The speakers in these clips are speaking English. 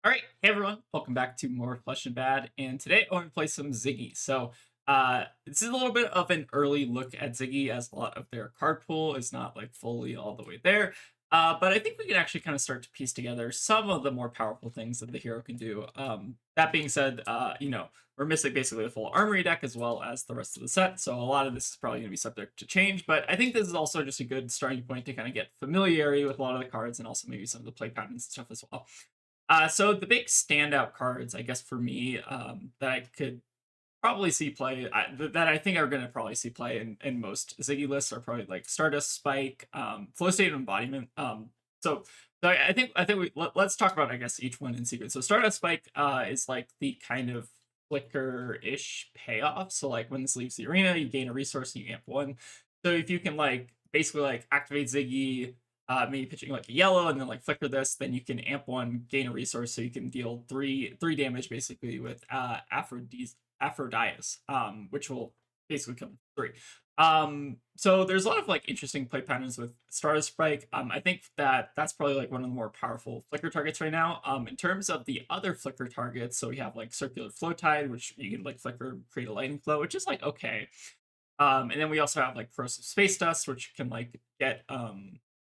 All right, hey everyone, welcome back to more Flesh and Bad, and today I want to play some Ziggy. This is a little bit of an early look at Ziggy, as a lot of their card pool is not like fully all the way there. But I think we can actually kind of start to piece together some of the more powerful things that the hero can do. That being said, we're missing basically a full armory deck as well as the rest of the set, so a lot of this is probably going to be subject to change. But I think this is also just a good starting point to kind of get familiarity with a lot of the cards and also maybe some of the play patterns and stuff as well. So the big standout cards, I guess, for me, that I could probably see play, that I think are going to probably see play in most Ziggy lists are probably like Stardust Spike, Flow State of Embodiment. So, let's talk about, I guess, each one in sequence. So Stardust Spike is like the kind of flicker-ish payoff. So like when this leaves the arena, you gain a resource and you amp one. So if you can like basically like activate Ziggy, maybe pitching like a yellow and then like flicker this, then you can amp one, gain a resource, so you can deal three damage basically with Aphrodite, which will basically kill three. So there's a lot of like interesting play patterns with Stardust Spike. I think that that's probably like one of the more powerful flicker targets right now. In terms of the other flicker targets, so we have like Circular Flow Tide, which you can like flicker, create a lightning flow, which is like okay. And then we also have like Corrosive Space Dust, which can like get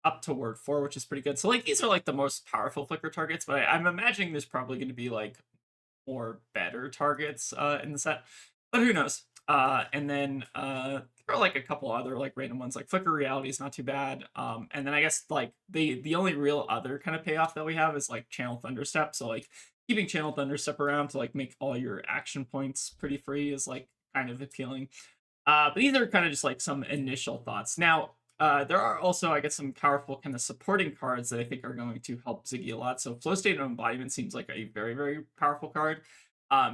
up to word 4, which is pretty good. So like these are like the most powerful flicker targets, but I'm imagining there's probably going to be like more better targets in the set, but who knows? And then there are like a couple other like random ones, like Flicker Reality is not too bad. And then I guess like the only real other kind of payoff that we have is like Channel Thunderstep. So like keeping Channel Thunderstep around to like make all your action points pretty free is like kind of appealing. But these are kind of just like some initial thoughts. Now, there are also, I guess, some powerful kind of supporting cards that I think are going to help Ziggy a lot. So Flow State of Embodiment seems like a very, very powerful card.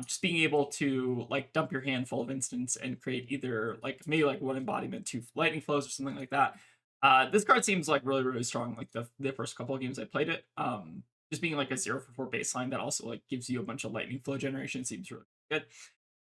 Just being able to like dump your hand full of instants and create either like maybe like one embodiment, two lightning flows, or something like that. This card seems like really, really strong. Like the first couple of games I played it, just being like a 0 for 4 baseline that also like gives you a bunch of lightning flow generation seems really good.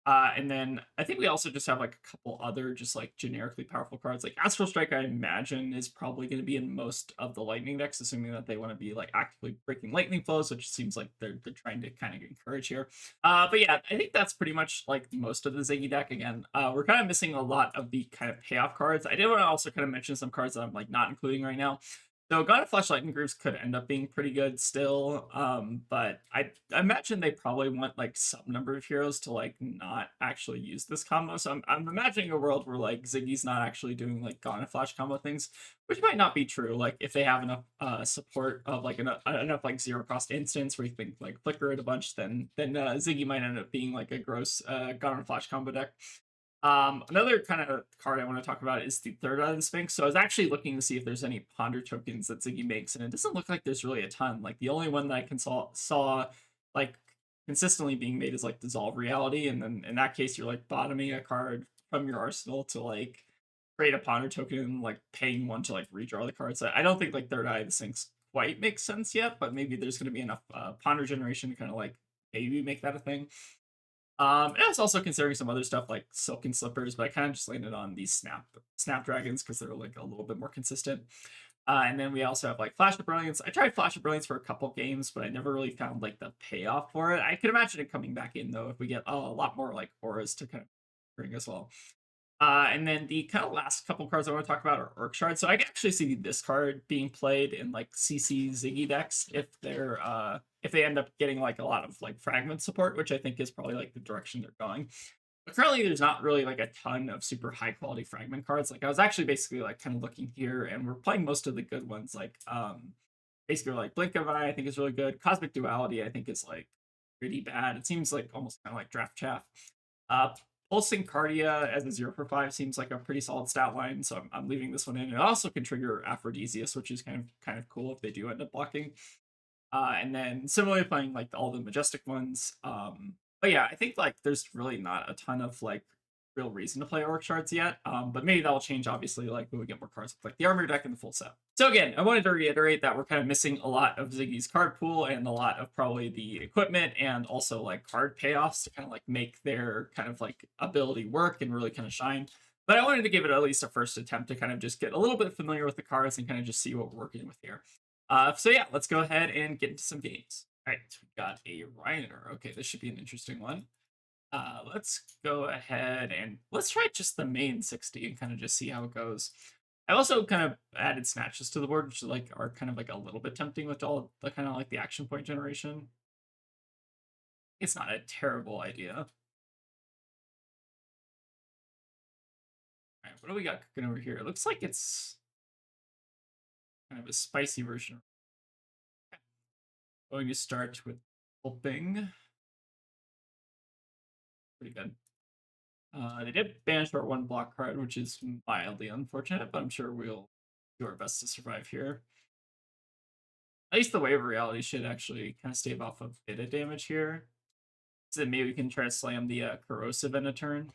And then I think we also just have like a couple other just like generically powerful cards. Like Astral Strike, I imagine, is probably going to be in most of the Lightning decks, assuming that they want to be like actively breaking Lightning flows, which seems like they're trying to kind of encourage here. But yeah, I think that's pretty much like most of the Ziggy deck. Again, we're kind of missing a lot of the kind of payoff cards. I did want to also kind of mention some cards that I'm like not including right now. So God of Flash Lightning Grooves could end up being pretty good still, but I imagine they probably want like some number of heroes to like not actually use this combo. So I'm imagining a world where like Ziggy's not actually doing like God of Flash combo things, which might not be true. Like if they have enough support of like enough like zero cost instance where you can like flicker it a bunch, then Ziggy might end up being like a gross God of Flash combo deck. Another kind of card I want to talk about is the third eye of the Sphinx. So I was actually looking to see if there's any ponder tokens that Ziggy makes, and it doesn't look like there's really a ton. Like the only one that I can saw like consistently being made is like Dissolve Reality, and then in that case you're like bottoming a card from your arsenal to like create a ponder token and like paying one to like redraw the cards. So I don't think like third eye of the Sphinx quite makes sense yet, but maybe there's going to be enough ponder generation to kind of like maybe make that a thing. And I was also considering some other stuff like Silken Slippers, but I kind of just landed on these Snapdragons because they're like a little bit more consistent. And then we also have like Flash of Brilliance. I tried Flash of Brilliance for a couple games, but I never really found like the payoff for it. I could imagine it coming back in though if we get a lot more like auras to kind of bring as well. And then the kind of last couple cards I want to talk about are Orc Shard. So I can actually see this card being played in like CC Ziggy decks if they end up getting like a lot of like fragment support, which I think is probably like the direction they're going. But currently there's not really like a ton of super high quality fragment cards. Like I was actually basically like kind of looking here and we're playing most of the good ones, like basically like Blink of an Eye I think is really good. Cosmic Duality I think is like pretty bad. It seems like almost kind of like draft chaff. Uh, Pulsing Cardia as a 0 for 5 seems like a pretty solid stat line, so I'm leaving this one in. It also can trigger Aphrodisias, which is kind of cool if they do end up blocking. And then similarly playing like all the majestic ones. But yeah, I think like there's really not a ton of like real reason to play orc shards yet. But maybe that'll change obviously like when we get more cards with like the armor deck and the full set. So again, I wanted to reiterate that we're kind of missing a lot of Ziggy's card pool and a lot of probably the equipment and also like card payoffs to kind of like make their kind of like ability work and really kind of shine. But I wanted to give it at least a first attempt to kind of just get a little bit familiar with the cards and kind of just see what we're working with here. So yeah, let's go ahead and get into some games. Alright, so we got a Rhinar. Okay, this should be an interesting one. Let's go ahead and let's try just the main 60 and kind of just see how it goes. I also kind of added snatches to the board, which like are kind of like a little bit tempting with all the kind of like the action point generation. It's not a terrible idea. All right, what do we got cooking over here? It looks like it's kind of a spicy version. Going to start with helping. Pretty good. They did banish our one block card, which is mildly unfortunate, but I'm sure we'll do our best to survive here. At least the Wave of Reality should actually kind of stave off a bit of damage here. So then maybe we can try to slam the Corrosive in a turn.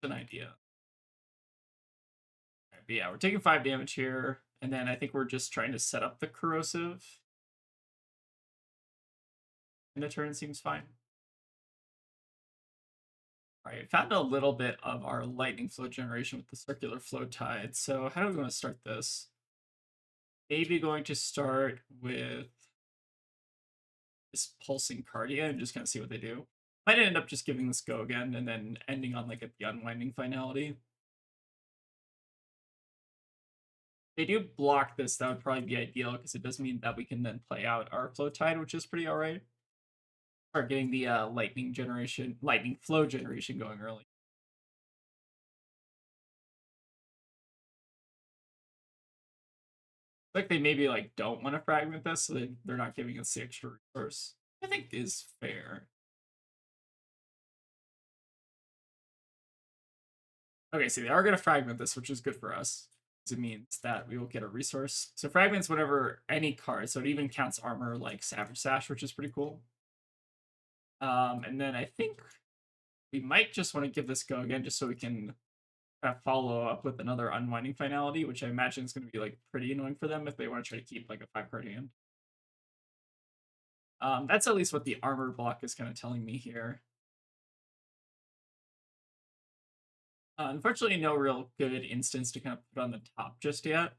It's an idea. Right, but yeah, we're taking 5 damage here, and then I think we're just trying to set up the Corrosive. And the turn seems fine. Alright, found a little bit of our lightning flow generation with the circular flow tide. So how do we want to start this? Maybe going to start with this pulsing Cardia and just kind of see what they do. Might end up just giving this go again and then ending on like the unwinding finality. If they do block this, that would probably be ideal because it does mean that we can then play out our flow tide, which is pretty alright. Start getting the lightning flow generation going early. Like they maybe like don't want to fragment this, so they're not giving us the extra resource. I think is fair. Okay, so they are going to fragment this, which is good for us. It means that we will get a resource. So fragments whenever any card, so it even counts armor like Savage Sash, which is pretty cool. And then I think we might just want to give this go again, just so we can follow up with another unwinding finality, which I imagine is going to be like pretty annoying for them if they want to try to keep like a 5-card hand. That's at least what the armor block is kind of telling me here. Unfortunately, no real good instance to kind of put on the top just yet.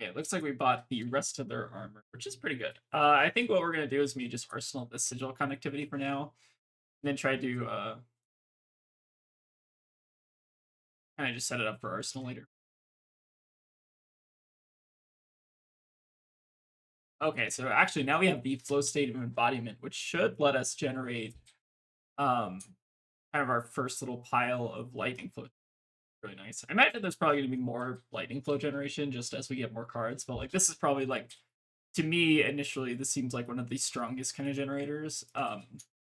Okay, it looks like we bought the rest of their armor, which is pretty good. I think what we're going to do is me just arsenal the sigil connectivity for now, and then try to kind of just set it up for arsenal later. Okay, so actually now we have the flow state of embodiment, which should let us generate kind of our first little pile of lightning flow. Really nice. I imagine there's probably going to be more lightning flow generation just as we get more cards, but like this is probably like, to me initially this seems like one of the strongest kind of generators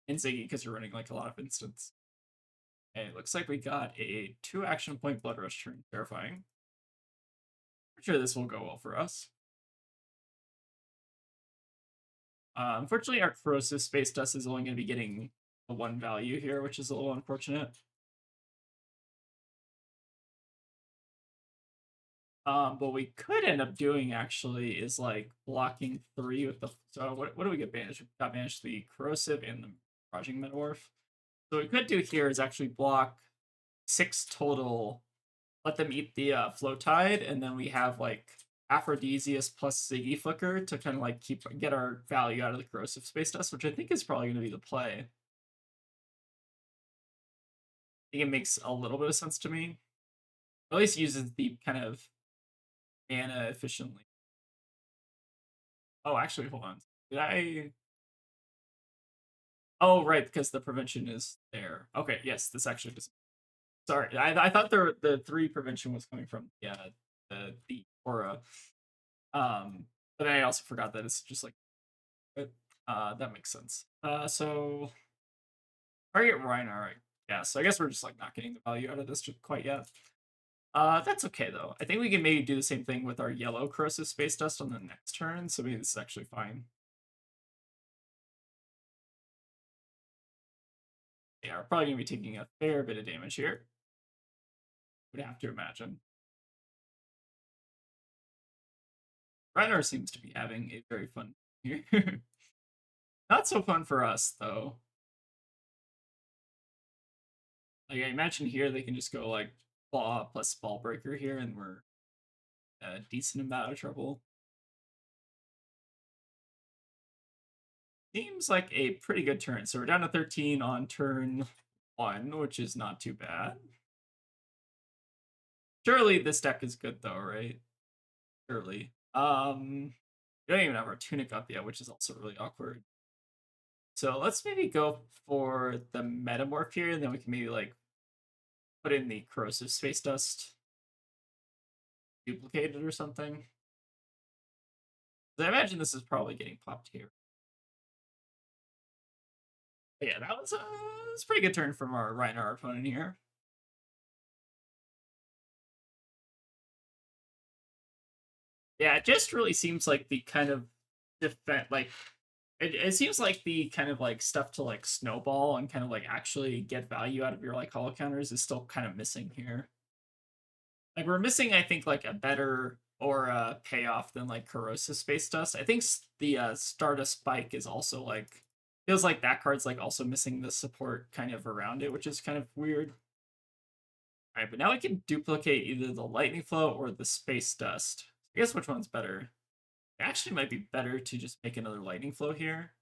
in Ziggy because you're running like a lot of instants. Okay, it looks like we got a 2 action point blood rush turn. Terrifying. I'm sure this will go well for us. Unfortunately, our corrosive space dust is only going to be getting a 1 value here, which is a little unfortunate. What we could end up doing actually is like blocking 3 with the. So what do we get banished? We got banished the corrosive and the Raging Metamorph. So what we could do here is actually block 6 total, let them eat the flow tide, and then we have like Aphrodisias plus Ziggy Flicker to kind of like get our value out of the corrosive space dust, which I think is probably going to be the play. I think it makes a little bit of sense to me. Or at least uses the kind of mana efficiently. Oh, actually, hold on. Did I? Oh, right, because the prevention is there. Okay, yes, this actually does. Sorry, I thought the 3 prevention was coming from the aura. But I also forgot that it's just like that makes sense. So target Rhinar, right? Yeah, so I guess we're just like not getting the value out of this quite yet. That's okay though. I think we can maybe do the same thing with our yellow corrosive space dust on the next turn, so maybe this is actually fine. Yeah, we're probably gonna be taking a fair bit of damage here. Would have to imagine. Rhinar seems to be having a very fun here. Not so fun for us though. Like I imagine here they can just go like Claw plus Ball Breaker here, and we're a decent amount of trouble. Seems like a pretty good turn. So we're down to 13 on turn 1, which is not too bad. Surely this deck is good though, right? Surely. We don't even have our tunic up yet, which is also really awkward. So let's maybe go for the metamorph here, and then we can maybe like put in the corrosive space dust, duplicate it or something. I imagine this is probably getting popped here. But yeah, that was a pretty good turn from our Rhinar opponent here. Yeah, it just really seems like the kind of defense, like it seems like the kind of like stuff to like snowball and kind of like actually get value out of your like hollow counters is still kind of missing here. Like we're missing, I think, like a better or payoff than like corrosive space dust. I think the Stardust Spike is also like feels like that card's like also missing the support kind of around it, which is kind of weird. All right, but now we can duplicate either the lightning flow or the space dust. I guess which one's better? It actually might be better to just make another lightning flow here.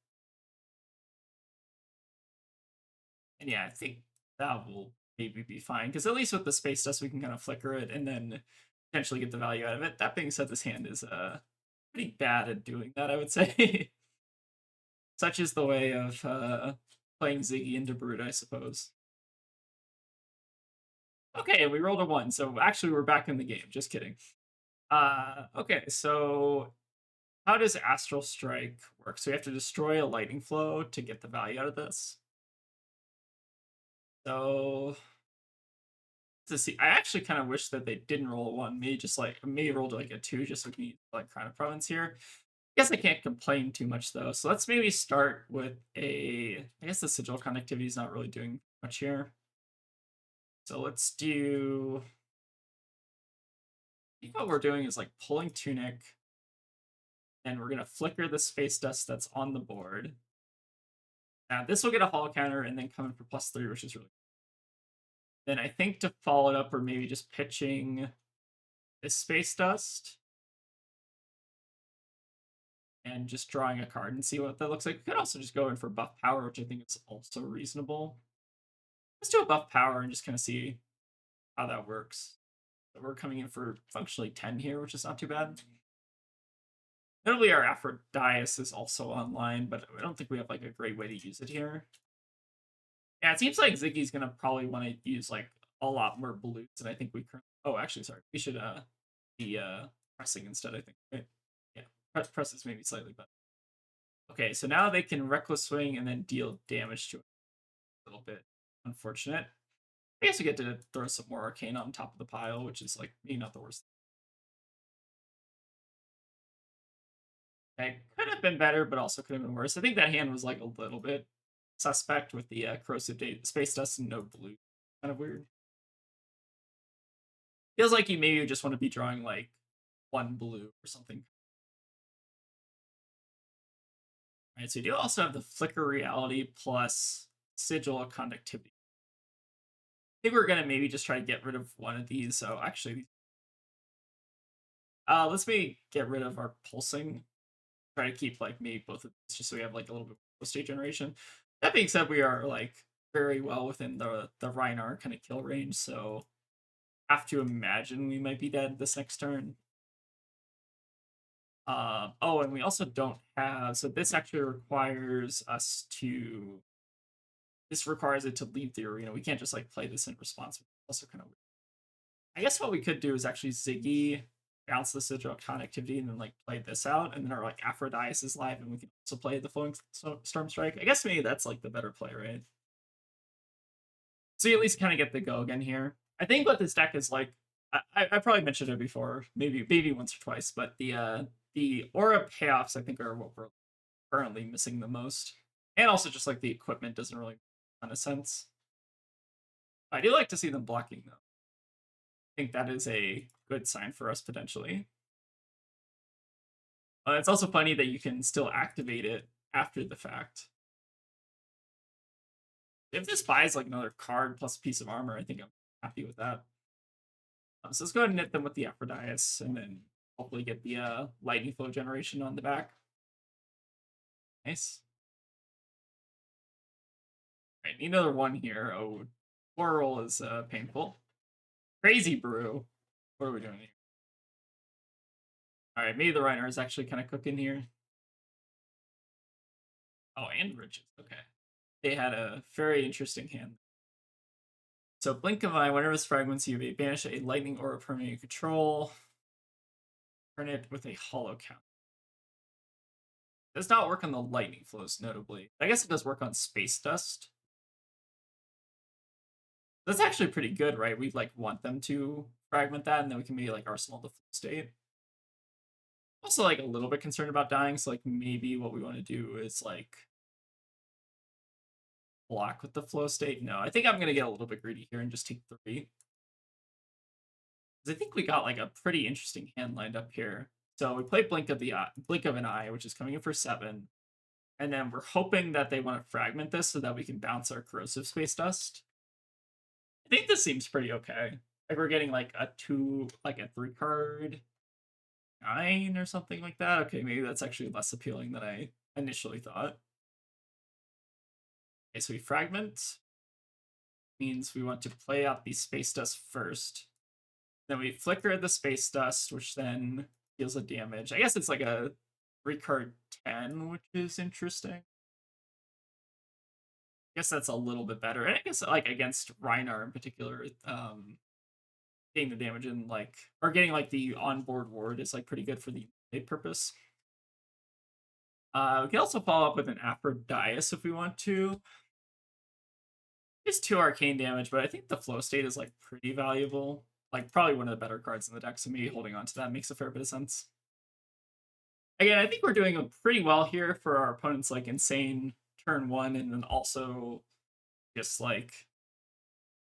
And yeah, I think that will maybe be fine because at least with the space dust we can kind of flicker it and then potentially get the value out of it. That being said, this hand is pretty bad at doing that, I would say. Such is the way of playing Ziggy into Brood, I suppose. Okay, we rolled a 1, so actually we're back in the game. Just kidding. Okay, so how does Astral Strike work? So we have to destroy a lightning flow to get the value out of this. So to see, I actually kind of wish that they didn't roll a 1. Maybe rolled like a 2 just so we can like Crown of Province here. I guess I can't complain too much though. So let's maybe start with a. I guess the sigil connectivity is not really doing much here. So let's do. I think what we're doing is like pulling Tunic, and we're gonna flicker the space dust that's on the board. Now this will get a hollow counter and then come in for +3, which is really. Then I think to follow it up, or maybe just pitching this space dust and just drawing a card and see what that looks like. We could also just go in for buff power, which I think is also reasonable. Let's do a buff power and just kind of see how that works. So we're coming in for functionally 10 here, which is not too bad. Notably, our Aphrodite is also online, but I don't think we have like a great way to use it here. Yeah, it seems like Ziggy's gonna probably want to use like a lot more blues than I think we currently. Oh, actually, sorry, we should be pressing instead. I think. Right? Yeah, press is maybe slightly better. Okay, so now they can reckless swing and then deal damage to it a little bit. Unfortunate. I guess we get to throw some more arcane on top of the pile, which is like maybe not the worst. That could have been better, but also could have been worse. I think that hand was like a little bit suspect with the corrosive space dust and no blue. Kind of weird. Feels like you maybe just want to be drawing like one blue or something. All right, so you do also have the flicker reality plus sigil conductivity. I think we're gonna maybe just try to get rid of one of these. So actually, let's maybe get rid of our pulsing. Try to keep like maybe both of these just so we have like a little bit of state generation. That being said, we are like very well within the Rhinar kind of kill range, so have to imagine we might be dead this next turn. Oh, and we also don't have. So this actually requires us to. This requires it to leave the arena. We can't just like play this in response. Also kind of weird. I guess what we could do is actually Ziggy bounce the sigil connectivity and then like play this out, and then our like Aphrodite is live, and we can also play the flowing storm strike. I guess maybe that's like the better play, right? So you at least kind of get the go again here. I think what this deck is like, I probably mentioned it before, maybe once or twice, but the aura payoffs I think are what we're currently missing the most, and also just like the equipment doesn't really make a ton of sense. I do like to see them blocking though. I think that is a good sign for us potentially. It's also funny that you can still activate it after the fact. If this buys like another card plus a piece of armor, I think I'm happy with that. So let's go ahead and hit them with the Aphrodite and then hopefully get the lightning flow generation on the back. Nice. All right, need another one here. Oh, Whirl is painful. Crazy Brew. What are we doing here? All right, maybe the Rhinar is actually kind of cooking here. Oh, and Riches. Okay. They had a very interesting hand. So Blink of Eye, whenever this fragments, you may banish a lightning aura permanent you control. Turn it with a hollow count. Does not work on the lightning flows, notably. I guess it does work on Space Dust. That's actually pretty good, right? We'd like want them to fragment that, and then we can maybe like Arsenal the flow state. Also, like a little bit concerned about dying, so like maybe what we want to do is like block with the flow state. No, I think I'm gonna get a little bit greedy here and just take 3. Because I think we got like a pretty interesting hand lined up here. So we play Blink of an Eye, which is coming in for 7. And then we're hoping that they want to fragment this so that we can bounce our corrosive space dust. I think this seems pretty okay. Like we're getting like a 3 card 9 or something like that. Okay, maybe that's actually less appealing than I initially thought. Okay, so we fragment. Means we want to play out the space dust first. Then we flicker the space dust, which then deals a damage. I guess it's like a 3 card 10, which is interesting. I guess that's a little bit better. And I guess like against Rhinar in particular, getting the damage in like or getting like the onboard ward is like pretty good for the purpose. We can also follow up with an Aphrodite if we want to. It's 2 arcane damage, but I think the flow state is like pretty valuable. Like probably one of the better cards in the deck, so me holding on to that makes a fair bit of sense. Again, I think we're doing pretty well here for our opponent's like insane turn 1, and then also just like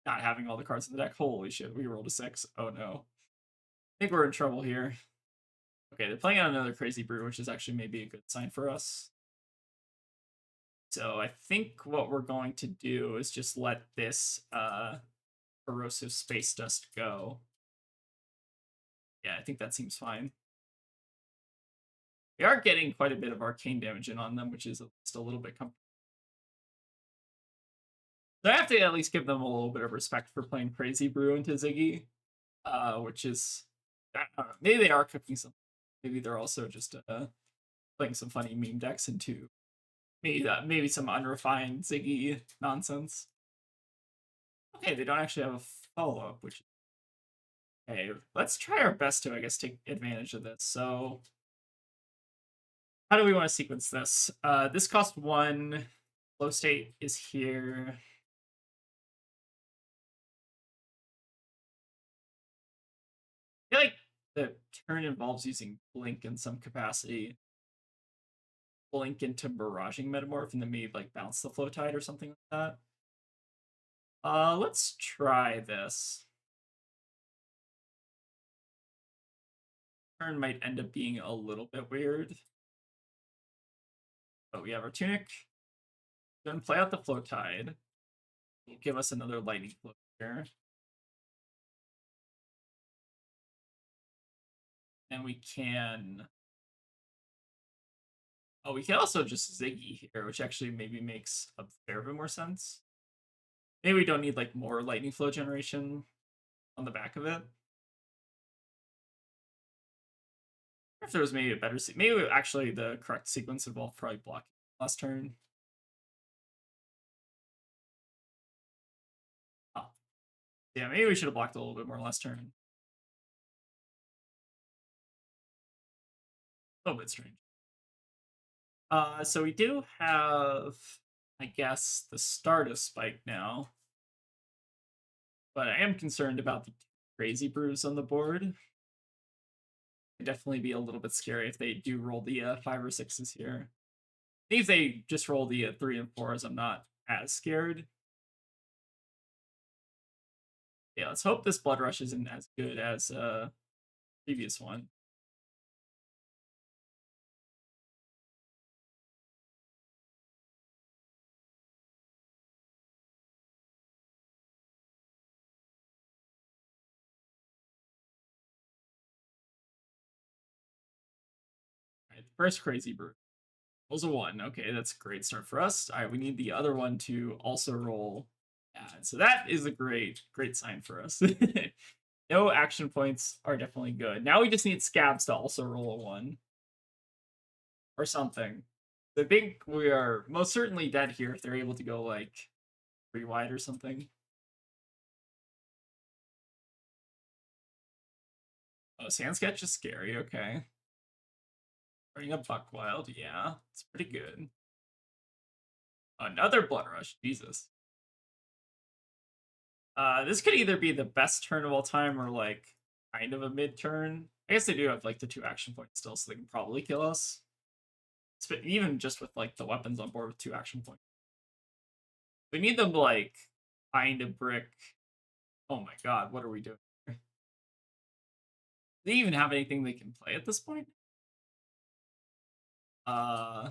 not having all the cards in the deck. Holy shit, we rolled a 6. Oh no. I think we're in trouble here. Okay, they're playing on another Crazy Brew, which is actually maybe a good sign for us. So I think what we're going to do is just let this corrosive space dust go. Yeah, I think that seems fine. We are getting quite a bit of arcane damage in on them, which is just a little bit comfortable. So I have to at least give them a little bit of respect for playing Crazy Brew into Zyggy, which is, I don't know, maybe they are cooking some. Maybe they're also just playing some funny meme decks into maybe some unrefined Zyggy nonsense. Okay, they don't actually have a follow-up, which okay, let's try our best to, I guess, take advantage of this. So how do we want to sequence this? This costs 1. Flow state is here. I feel like the turn involves using Blink in some capacity. Blink into Barraging Metamorph and then maybe like bounce the Flow Tide or something like that. Let's try this. Turn might end up being a little bit weird. But we have our Tunic. Then play out the Flow Tide. Give us another Lightning Flow here. And we can... Oh, we can also just Zyggy here, which actually maybe makes a fair bit more sense. Maybe we don't need like more Lightning Flow generation on the back of it. If there was maybe a better maybe actually the correct sequence involved probably blocking last turn. Oh. Yeah, maybe we should have blocked a little bit more last turn. A little bit strange. So we do have, I guess, the start of Spike now. But I am concerned about the Crazy Brews on the board. It'd definitely be a little bit scary if they do roll the 5 or 6s here. I think if they just roll the 3 and 4s, I'm not as scared. Yeah, let's hope this Blood Rush isn't as good as previous one. First crazy brew. Rolls a 1. Okay, that's a great start for us. All right, we need the other one to also roll bad. So that is a great sign for us. No action points are definitely good. Now we just need scabs to also roll a 1 or something. I think we are most certainly dead here if they're able to go like 3 wide or something. Oh, Sand Sketch is scary. Okay. Bring a Buckwild. Yeah, it's pretty good. Another Blood Rush. Jesus. This could either be the best turn of all time or like kind of a mid turn. I guess they do have like the 2 action points still, so they can probably kill us. Even just with like the weapons on board with 2 action points. We need them to like find a brick. Oh my god, what are we doing? Do they even have anything they can play at this point? Uh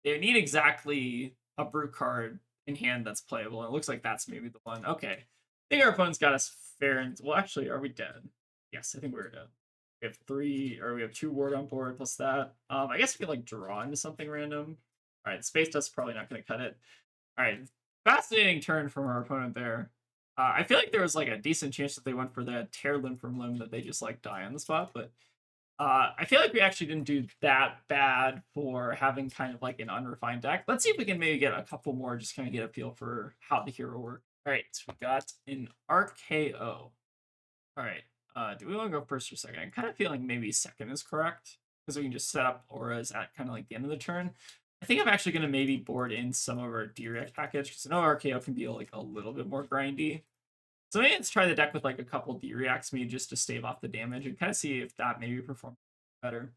They need exactly a brew card in hand that's playable. It looks like that's maybe the one. Okay. I think our opponent's got us fair and well actually, are we dead? Yes, I think we're dead. We have 3 or we have 2 ward on board plus that. I guess we could like draw into something random. Alright, Space Dust's probably not gonna cut it. Alright. Fascinating turn from our opponent there. I feel like there was like a decent chance that they went for the tear limb from limb that they just like die on the spot, but I feel like we actually didn't do that bad for having kind of like an unrefined deck. Let's see if we can maybe get a couple more, just kind of get a feel for how the hero works. All right, so we got an RKO. All right, do we want to go first or second? I'm kind of feeling maybe second is correct because we can just set up auras at kind of like the end of the turn. I think I'm actually going to maybe board in some of our direct package because I know RKO can be like a little bit more grindy. So maybe let's try the deck with like a couple D-Reacts me just to stave off the damage and kind of see if that maybe performs better.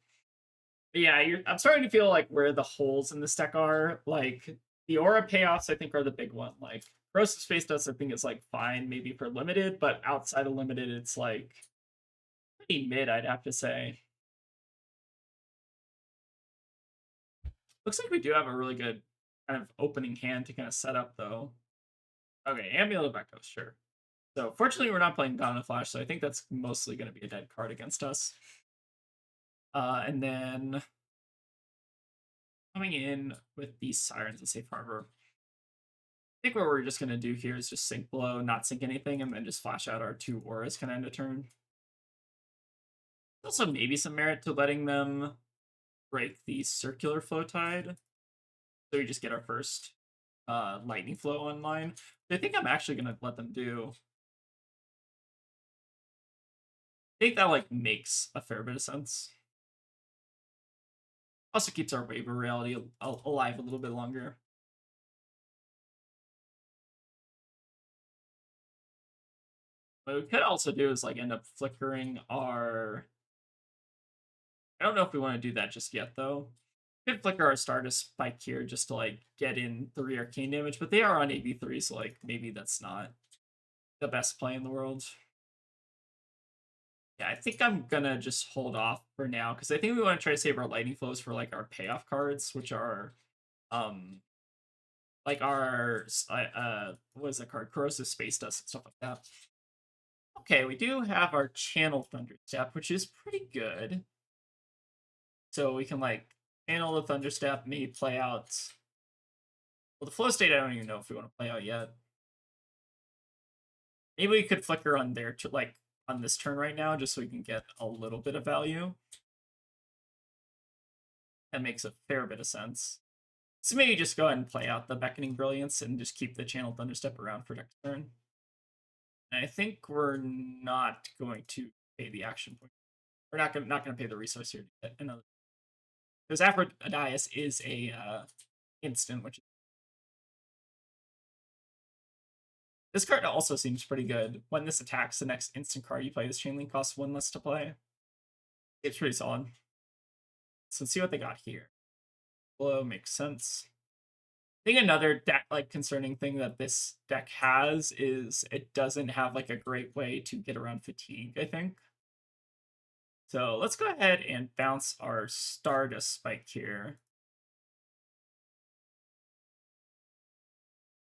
But yeah, I'm starting to feel like where the holes in this deck are. Like the aura payoffs, I think, are the big one. Like Corrosive Space Dust, I think is like fine maybe for limited, but outside of limited, it's like pretty mid, I'd have to say. Looks like we do have a really good kind of opening hand to kind of set up though. Okay, Amulet of Echo, sure. So fortunately, we're not playing Down Flash, so I think that's mostly going to be a dead card against us. And then coming in with these Sirens and Safe Harbor. I think what we're just going to do here is just sink below, not sink anything, and then just flash out our 2 auras kind of end of turn. Also, maybe some merit to letting them break the circular flow tide. So we just get our first lightning flow online. I think I'm actually going to let them do. I think that like makes a fair bit of sense. Also keeps our waiver reality alive a little bit longer. What we could also do is like end up flickering our. I don't know if we want to do that just yet though. We could flicker our Stardust Spike here just to like get in 3 arcane damage, but they are on AB3, so like maybe that's not the best play in the world. Yeah, I think I'm gonna just hold off for now because I think we want to try to save our lightning flows for like our payoff cards, which are like our what is that card? Corrosive Space Dust and stuff like that. Okay, we do have our Channel Thunderstep, which is pretty good. So we can like channel the Thunderstep, maybe play out. Well, the flow state I don't even know if we want to play out yet. Maybe we could flicker on there to like on this turn right now, just so we can get a little bit of value. That makes a fair bit of sense. So maybe just go ahead and play out the Beckoning Brilliance and just keep the Channel Thunderstep around for next turn. And I think we're not going to pay the action point. We're not gonna pay the resource here to get another. Because Aphrodisias is a instant, which this card also seems pretty good. When this attacks, the next instant card you play this chain link costs 1 less to play. It's pretty solid. So let's see what they got here. Blow makes sense. I think another deck like concerning thing that this deck has is it doesn't have like a great way to get around fatigue, I think. So let's go ahead and bounce our Stardust Spike here.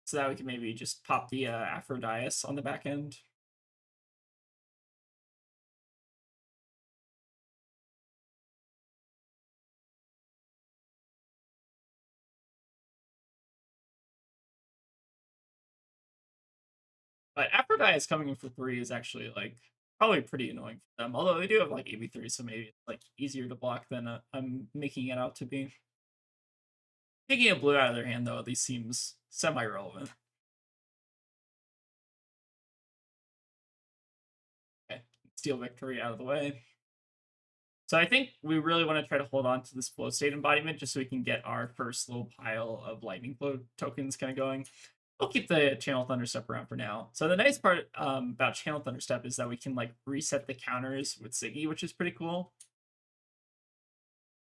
So that we can maybe just pop the Aphrodisias on the back end. But Aphrodite coming in for 3 is actually like probably pretty annoying for them. Although they do have like AB3, so maybe it's like easier to block than I'm making it out to be. Taking a blue out of their hand though at least seems semi-relevant. Okay, steal victory out of the way. So I think we really want to try to hold on to this flow state embodiment just so we can get our first little pile of lightning flow tokens kind of going. We'll keep the channel thunderstep around for now. So the nice part about channel thunderstep is that we can like reset the counters with Zyggy, which is pretty cool.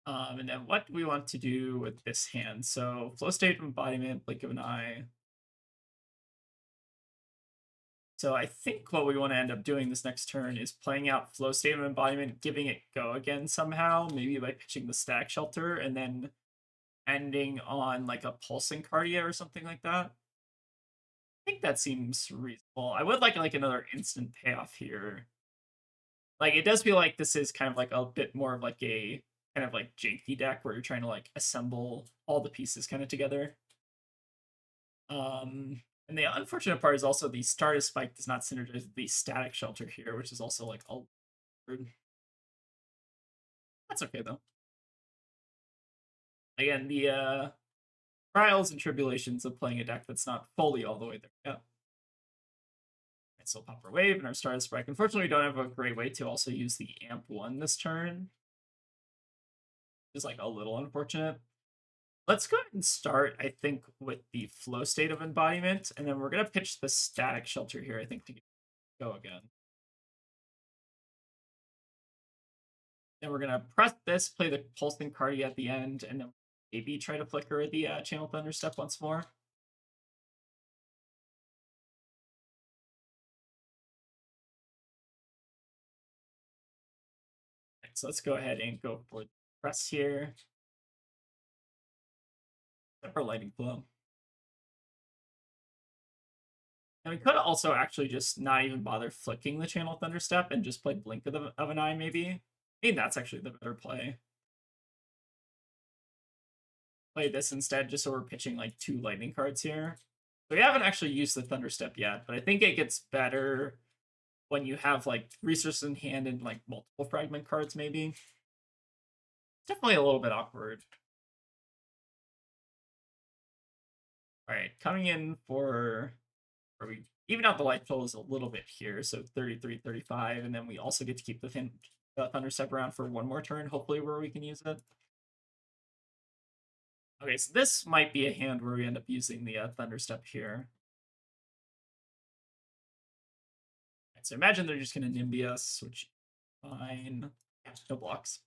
And then what do we want to do with this hand? So flow state embodiment, blink of an eye. So I think what we want to end up doing this next turn is playing out flow state of embodiment, giving it go again somehow, maybe by pitching the static shelter, and then ending on like a pulsing cardia or something like that. I think that seems reasonable. I would like another instant payoff here. Like it does feel like this is kind of like a bit more of like a kind of like janky deck where you're trying to like assemble all the pieces kind of together. And the unfortunate part is also the Stardust Spike does not synergize with the Static Shelter here, which is also like all weird. That's okay though. Again, the trials and tribulations of playing a deck that's not fully all the way there. Yeah. Right, so pop our wave and our Stardust Spike. Unfortunately, we don't have a great way to also use the Amp 1 this turn. It's like a little unfortunate. Let's go ahead and start, I think, with the flow state of embodiment, and then we're going to pitch the Static Shelter here, I think, to go again. Then we're going to press this, play the Pulsing Cardi at the end, and then maybe try to flicker the Channel Thunderstep once more. Right, so let's go ahead and go for the press here. For Lightning Flow. And we could also actually just not even bother flicking the Channel Thunderstep and just play Blink of an Eye, maybe. I mean, that's actually the better play. Play this instead, just so we're pitching like 2 lightning cards here. So we haven't actually used the Thunderstep yet, but I think it gets better when you have like resources in hand and like multiple fragment cards, maybe. Definitely a little bit awkward. All right, coming in for where we even out the life totals a little bit here, so 33, 35, and then we also get to keep the Thunderstep around for one more turn, hopefully, where we can use it. Okay, so this might be a hand where we end up using the Thunderstep here. Right, so imagine they're just going to Nimby us, which fine. Yeah, no blocks.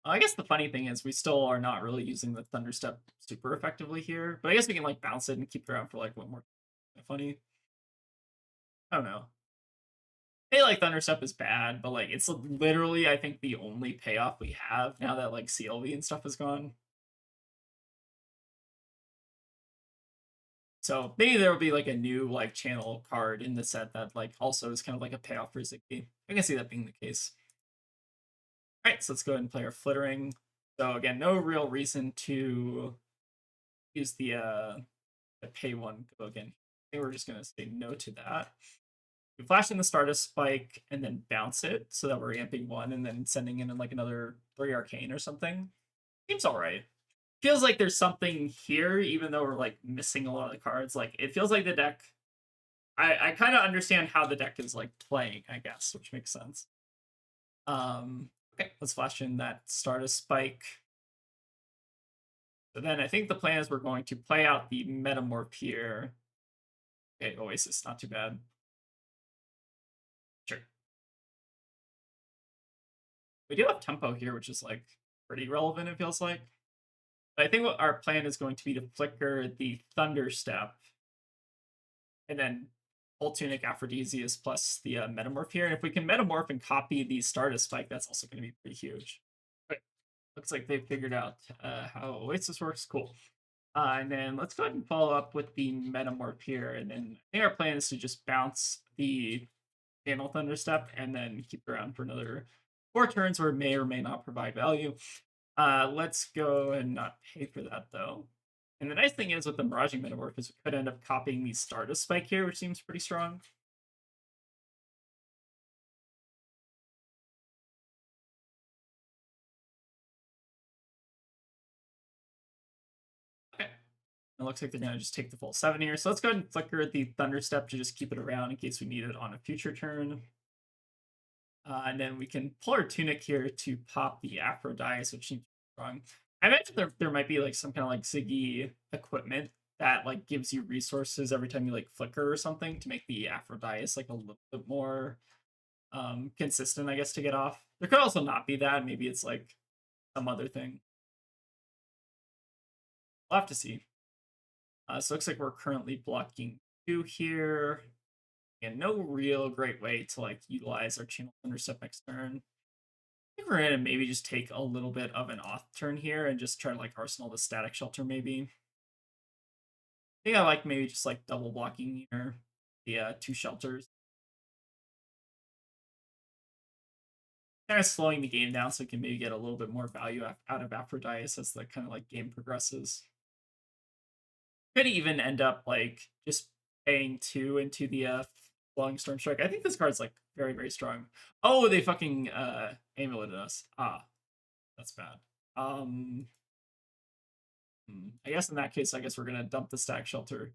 I guess the funny thing is we still are not really using the Thunderstep super effectively here, but I guess we can like bounce it and keep it around for like one more. Funny. I don't know. Hey, like Thunderstep is bad, but like it's literally I think the only payoff we have now that like CLV and stuff is gone. So maybe there will be like a new like channel card in the set that like also is kind of like a payoff for Zyggy. I can see that being the case. All right, so let's go ahead and play our Flittering. So again, no real reason to use the pay one go again. I think we're just gonna say no to that. We flash in the Stardust Spike and then bounce it so that we're amping 1 and then sending in like another 3 Arcane or something. Seems alright. Feels like there's something here, even though we're like missing a lot of the cards. Like it feels like the deck. I kind of understand how the deck is like playing, I guess, which makes sense. Okay, let's flash in that Stardust Spike. So then I think the plan is we're going to play out the Metamorph here. Okay, Oasis, not too bad. Sure. We do have tempo here, which is like pretty relevant, it feels like. But I think what our plan is going to be to flicker the Thunderstep and then Full Tunic Aphrodisias plus the Metamorph here. And if we can Metamorph and copy the Stardust Spike, that's also going to be pretty huge. But looks like they figured out how Oasis works. Cool. And then let's go ahead and follow up with the Metamorph here. And then I think our plan is to just bounce the Channel Thunderstep and then keep it around for another 4 turns where it may or may not provide value. Let's go and not pay for that though. And the nice thing is with the Miraging Metamorph is we could end up copying the Stardust Spike here, which seems pretty strong. Okay. It looks like they're going to just take the full 7 here. So let's go ahead and flicker the Thunder Step to just keep it around in case we need it on a future turn. And then we can pull our Tunic here to pop the Aphrodite, which seems strong. I imagine there might be like some kind of like Zyggy equipment that like gives you resources every time you like flicker or something to make the Aphrodite like a little bit more consistent, I guess, to get off. There could also not be that. Maybe it's like some other thing. We'll have to see. So it looks like we're currently blocking 2 here. And no real great way to like utilize our channel intercept next turn. I think we're gonna maybe just take a little bit of an off turn here and just try to like arsenal the static shelter maybe. I think I like maybe just like double blocking here the 2 shelters. Kind of slowing the game down so we can maybe get a little bit more value out of Aphrodite as the kind of like game progresses. Could even end up like just paying 2 into the Flowing Storm Strike. I think this card's like very, very strong. Oh, they fucking amuleted us. Ah, that's bad. I guess in that case, I guess we're gonna dump the Stack Shelter.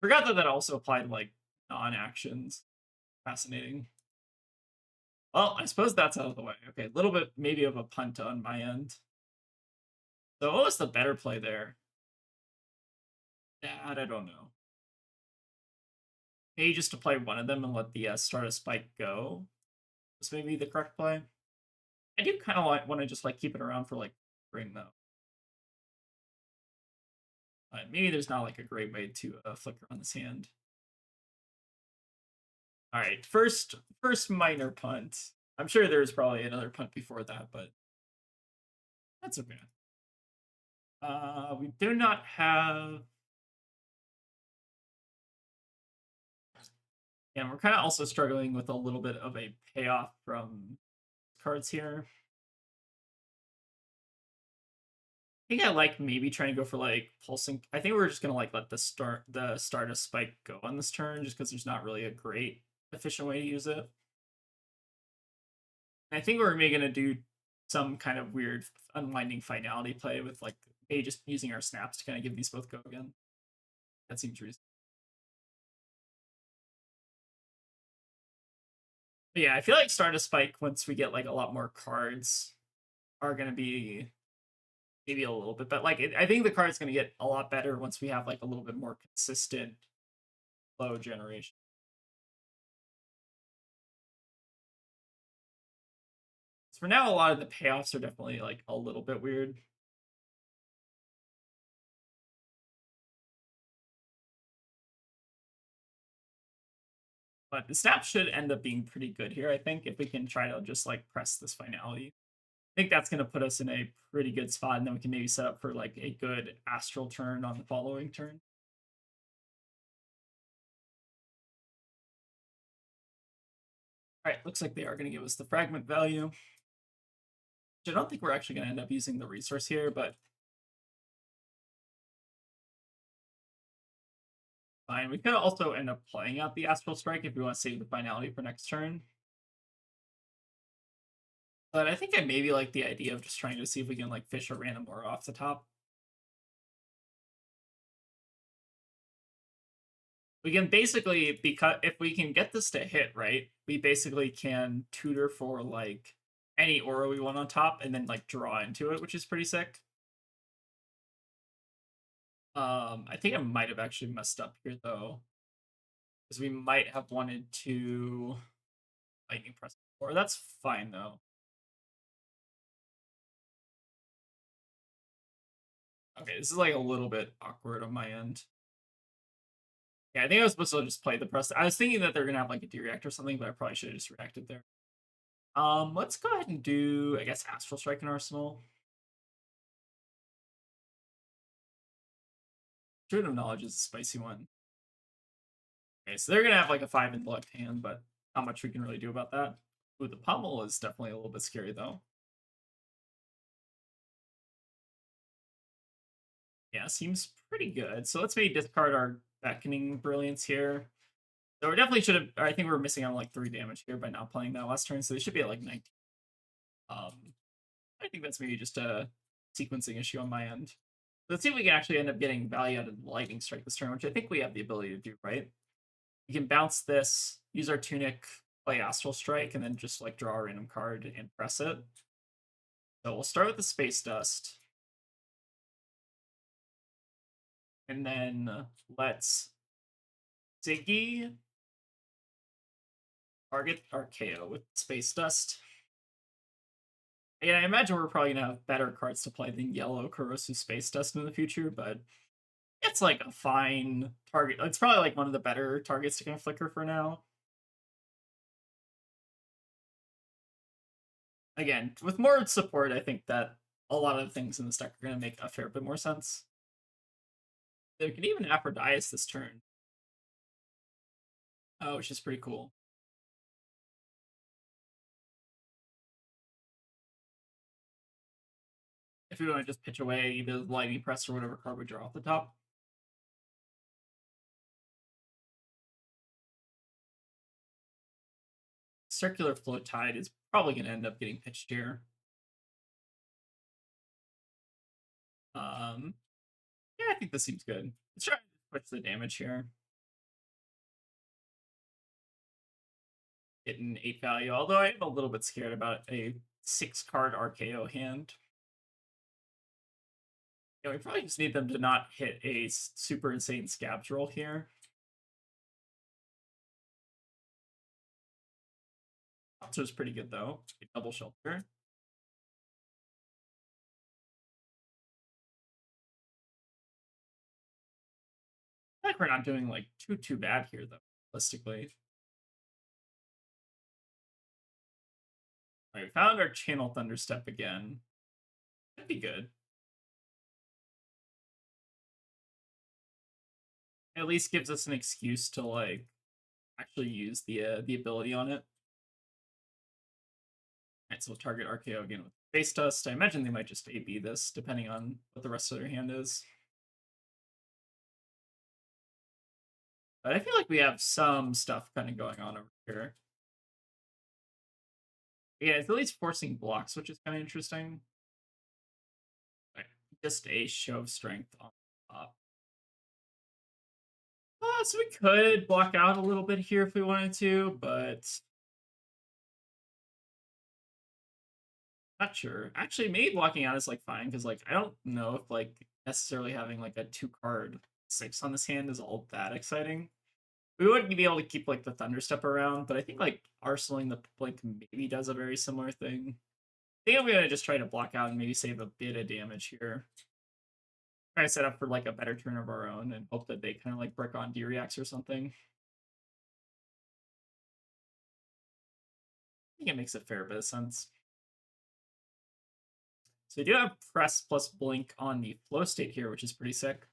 Forgot that also applied to like non-actions. Fascinating. Well, I suppose that's out of the way. Okay, a little bit maybe of a punt on my end. So what was the better play there? That I don't know. Maybe just to play one of them and let the Stardust Spike go. Was maybe the correct play. I do kind of want to just like keep it around for like spring though. Maybe there's not like a great way to flicker on this hand. All right, first minor punt. I'm sure there's probably another punt before that, but that's okay. We do not have. And we're kind of also struggling with a little bit of a payoff from cards here. I think I like maybe trying to go for like pulsing. I think we're just gonna like let the Stardust Spike go on this turn, just because there's not really a great efficient way to use it. And I think we're maybe gonna do some kind of weird unwinding finality play with like just using our snaps to kind of give these both go again. That seems reasonable. But yeah, I feel like Stardust Spike once we get like a lot more cards are gonna be maybe a little bit, but like I think the card's gonna get a lot better once we have like a little bit more consistent flow generation. So for now, a lot of the payoffs are definitely like a little bit weird. But the snap should end up being pretty good here, I think, if we can try to just like press this finality. I think that's going to put us in a pretty good spot, and then we can maybe set up for like a good astral turn on the following turn. All right, looks like they are going to give us the fragment value. Which I don't think we're actually going to end up using the resource here, but fine. We could also end up playing out the astral strike if we want to save the finality for next turn. But I think I maybe like the idea of just trying to see if we can like fish a random aura off the top. We can basically, because if we can get this to hit, right, we basically can tutor for like any aura we want on top and then like draw into it, which is pretty sick. I think I might have actually messed up here though, because we might have wanted to lightning press before. That's fine though. Okay, this is like a little bit awkward on my end. Yeah, I think I was supposed to just play the press. I was thinking that they're gonna have like a D-react or something, but I probably should have just reacted there. Let's go ahead and do, I guess, Astral Strike in Arsenal. Druid of Knowledge is a spicy one. Okay, so they're gonna have like a 5 in the left hand, but not much we can really do about that. Ooh, the pummel is definitely a little bit scary though. Yeah, seems pretty good. So let's maybe discard our Beckoning Brilliance here. So we definitely should have. I think we're missing out on like 3 damage here by not playing that last turn. So they should be at like 19. I think that's maybe just a sequencing issue on my end. Let's see if we can actually end up getting value out of Lightning Strike this turn, which I think we have the ability to do, right? We can bounce this, use our Tunic, play Astral Strike, and then just like draw a random card and press it. So we'll start with the Space Dust. And then let's Ziggy target Archaeo with Space Dust. Yeah, I imagine we're probably gonna have better cards to play than yellow Korosu Space Dust in the future, but it's like a fine target. It's probably like one of the better targets to kind of flicker for now. Again, with more support, I think that a lot of things in this deck are going to make a fair bit more sense. They can even Aphrodite this turn, which is pretty cool. If we want to just pitch away either the Lightning Press or whatever card we draw off the top. Circular Float Tide is probably going to end up getting pitched here. Yeah, I think this seems good. Let's try to push the damage here. Get an 8 value, although I'm a little bit scared about a 6-card Archaeo hand. Yeah, we probably just need them to not hit a super insane Scabs roll here. Shelter is pretty good though. Double Shelter. I think we're not doing like too bad here though, realistically. Alright, we found our Channel Thunderstep again. That'd be good. At least gives us an excuse to like actually use the ability on it. Alright, so we'll target Archaeo again with Face Dust. I imagine they might just AB this, depending on what the rest of their hand is. But I feel like we have some stuff kind of going on over here. Yeah, it's at least forcing blocks, which is kind of interesting. Right. Just a show of strength on top. So we could block out a little bit here if we wanted to, but not sure. Actually, maybe blocking out is like fine because like I don't know if like necessarily having like a 2-card 6 on this hand is all that exciting. We wouldn't be able to keep like the Thunderstep around, but I think like arsenaling the Blink maybe does a very similar thing. I think I'm gonna just try to block out and maybe save a bit of damage here. Try to set up for like a better turn of our own and hope that they kind of like brick on D-Reacts or something. I think it makes a fair bit of sense. So we do have Press plus Blink on the Flow State here, which is pretty sick.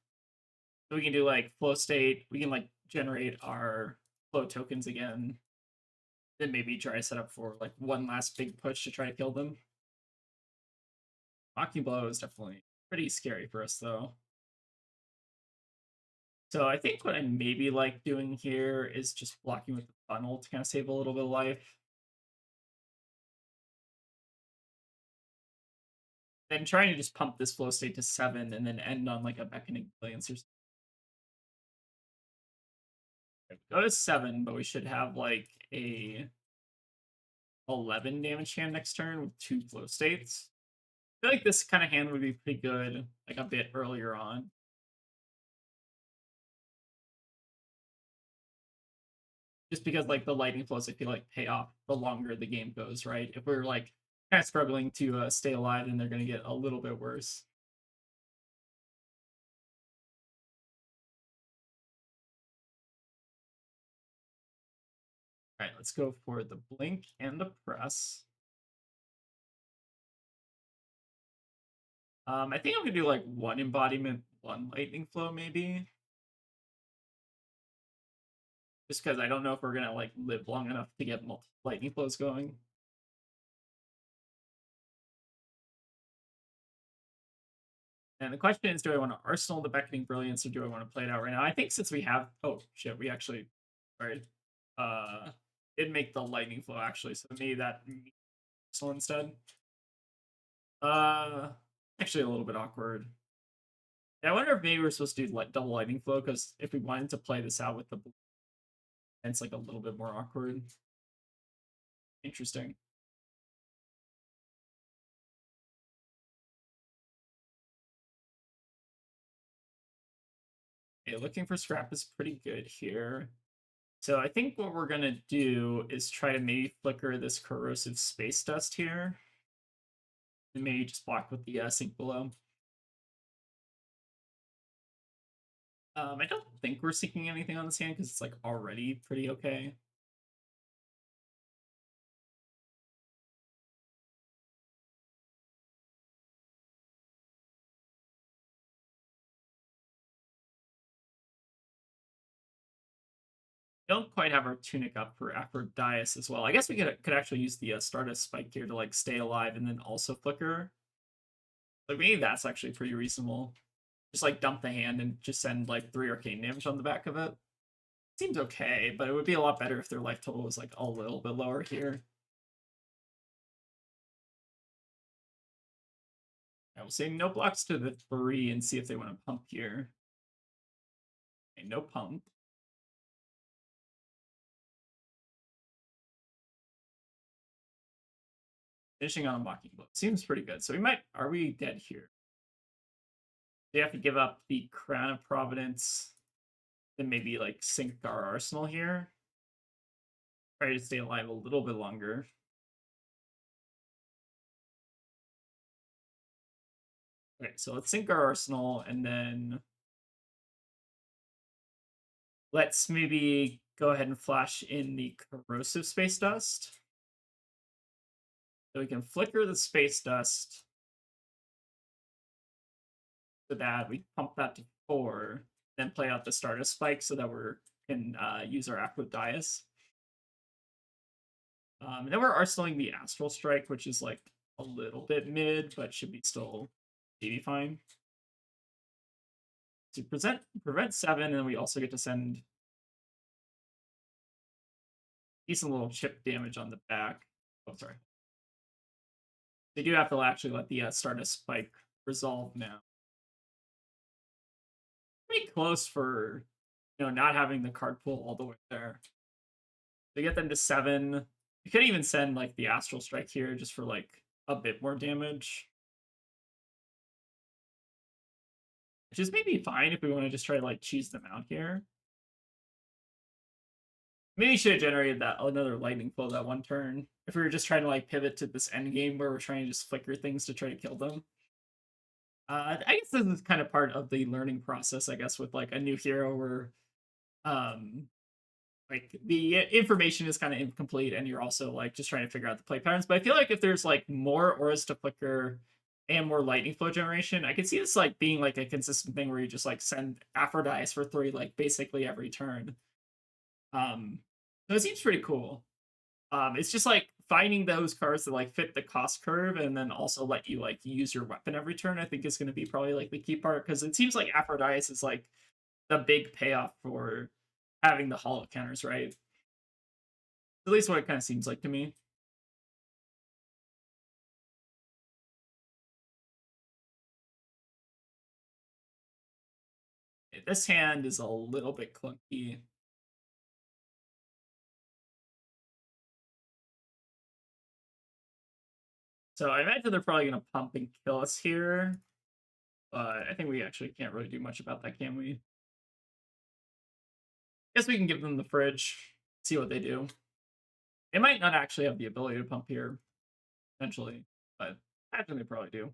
So we can do like Flow State, we can like generate our Flow tokens again. Then maybe try to set up for like one last big push to try to kill them. Mocking Blow is definitely pretty scary for us though. So I think what I maybe like doing here is just blocking with the funnel to kind of save a little bit of life. Then trying to just pump this Flow State to 7 and then end on like a Beckoning Brilliance or something. Go to 7, but we should have like a 11 damage hand next turn with 2 Flow States. I feel like this kind of hand would be pretty good like a bit earlier on. Just because like the lightning flows I feel like pay off the longer the game goes, right? If we're like kind of struggling to stay alive, then they're going to get a little bit worse. All right, let's go for the blink and the press. I think I'm gonna do like 1 embodiment, 1 lightning flow, maybe. Just because I don't know if we're gonna like live long enough to get multiple lightning flows going. And the question is, do I want to Arsenal the Beckoning Brilliance or do I want to play it out right now? I think since we have, oh shit, we actually, sorry, uh, did make the Lightning Flow actually, so maybe that Arsenal instead. Uh, Actually a little bit awkward. Yeah, I wonder if maybe we're supposed to do like double Lightning Flow because if we wanted to play this out with the, it's like a little bit more awkward. Interesting. Okay, looking for scrap is pretty good here. So I think what we're gonna do is try to maybe flicker this corrosive space dust here. And maybe just block with the sink below. I don't think we're seeking anything on this hand because it's like already pretty okay. Don't quite have our tunic up for Aphrodite as well. I guess we could actually use the Stardust Spike here to like stay alive and then also flicker. Like maybe that's actually pretty reasonable. Just like dump the hand and just send like 3 arcane damage on the back of it. Seems okay, but it would be a lot better if their life total was like a little bit lower here. I will say no blocks to the 3 and see if they want to pump here. Okay, no pump. Finishing on a mocking blow. Seems pretty good. So we might, are we dead here? They have to give up the Crown of Providence, then maybe like sink our arsenal here. Try to stay alive a little bit longer. Okay, so let's sink our arsenal and then let's maybe go ahead and flash in the corrosive space dust. So we can flicker the space dust so that we pump that to 4, then play out the Stardust Spike so that we can use our Aphrodite. And then we're arsenaling the Astral Strike, which is like a little bit mid, but should be still maybe fine. To prevent 7, and then we also get to send decent little chip damage on the back. Oh, sorry. They do have to actually let the Stardust Spike resolve now. Pretty close for not having the card pool all the way there. To get them to 7, you could even send like the Astral Strike here just for like a bit more damage. Which is maybe fine if we want to just try to like cheese them out here. Maybe we should have generated that another lightning flow that one turn. If we were just trying to like pivot to this end game where we're trying to just flicker things to try to kill them. I guess this is kind of part of the learning process, I guess, with like a new hero where like the information is kind of incomplete and you're also like just trying to figure out the play patterns. But I feel like if there's like more auras to flicker and more lightning flow generation, I could see this like being like a consistent thing where you just like send Aphrodite for 3 like basically every turn. So it seems pretty cool. It's just like finding those cards that like fit the cost curve and then also let you like use your weapon every turn. I think is going to be probably like the key part because it seems like Aphrodite is like the big payoff for having the hollow counters, right? At least what it kind of seems like to me. This hand is a little bit clunky. So I imagine they're probably going to pump and kill us here. But I think we actually can't really do much about that, can we? Guess we can give them the fridge, see what they do. They might not actually have the ability to pump here, eventually, but I imagine they probably do.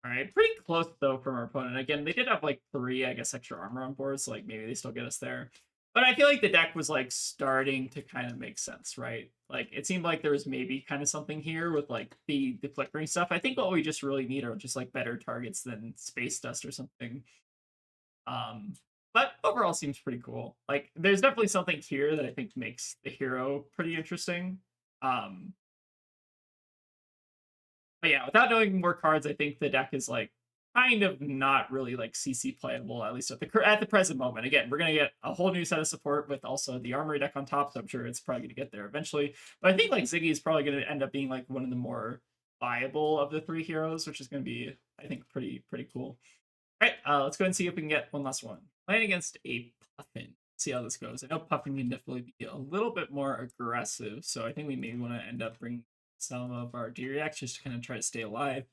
All right, pretty close though from our opponent. Again, they did have like 3, I guess, extra armor on board, so like maybe they still get us there. But I feel like the deck was like starting to kind of make sense, right? Like it seemed like there was maybe kind of something here with like the flickering stuff. I think what we just really need are just like better targets than space dust or something. Um, but overall seems pretty cool. Like there's definitely something here that I think makes the hero pretty interesting. Um, But yeah, without knowing more cards, I think the deck is like kind of not really like CC playable, at least at the present moment. Again, we're gonna get a whole new set of support with also the armory deck on top, so I'm sure it's probably gonna get there eventually. But I think like Ziggy is probably gonna end up being like one of the more viable of the three heroes, which is gonna be, I think, pretty cool. All right, let's go and see if we can get one last one. Playing against a Puffin. See how this goes. I know Puffin can definitely be a little bit more aggressive, so I think we maybe want to end up bringing some of our D-Reacts just to kind of try to stay alive.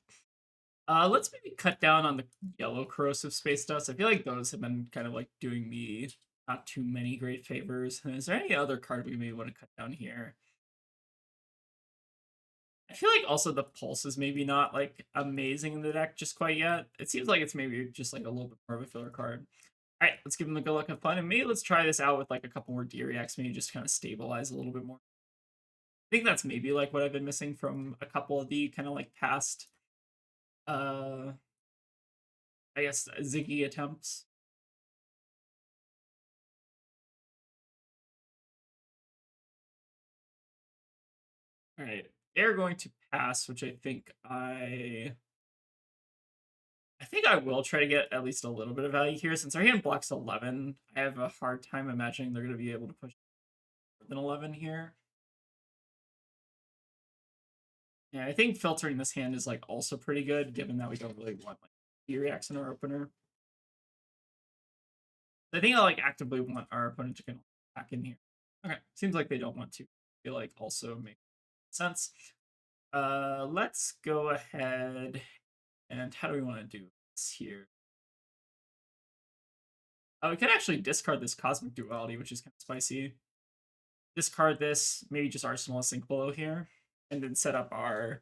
Let's maybe cut down on the yellow corrosive space dust. I feel like those have been kind of like doing me not too many great favors. And is there any other card we maybe want to cut down here? I feel like also the pulse is maybe not like amazing in the deck just quite yet. It seems like it's maybe just like a little bit more of a filler card. All right, let's give him a good luck and fun, and maybe let's try this out with like a couple more D-Reacts, maybe just kind of stabilize a little bit more. I think that's maybe like what I've been missing from a couple of the kind of like past, uh, I guess Ziggy attempts. All right, they're going to pass, which I think I will try to get at least a little bit of value here. Since our hand blocks 11, I have a hard time imagining they're going to be able to push more than 11 here. Yeah, I think filtering this hand is like also pretty good, given that we don't really want like D-Reacts in our opener. I think I like actively want our opponent to get back in here. Okay, seems like they don't want to. I feel like also makes sense. Let's go ahead and how do we want to do this here? We could actually discard this Cosmic Duality, which is kind of spicy. Discard this, maybe just Arsenal a Sink Below here, and then set up our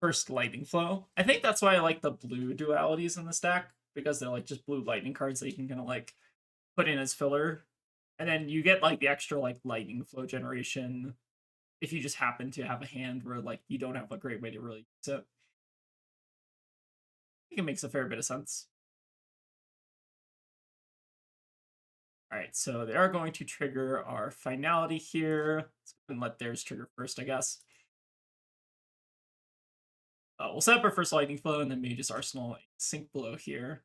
first Lightning Flow. I think that's why I like the blue dualities in this deck, because they're like just blue lightning cards that you can kind of like put in as filler. And then you get like the extra like lightning flow generation if you just happen to have a hand where like you don't have a great way to really use it. I think it makes a fair bit of sense. All right, so they are going to trigger our finality here. Let's go and let theirs trigger first, I guess. We'll set up our first lightning flow and then maybe just arsenal Sink Below here.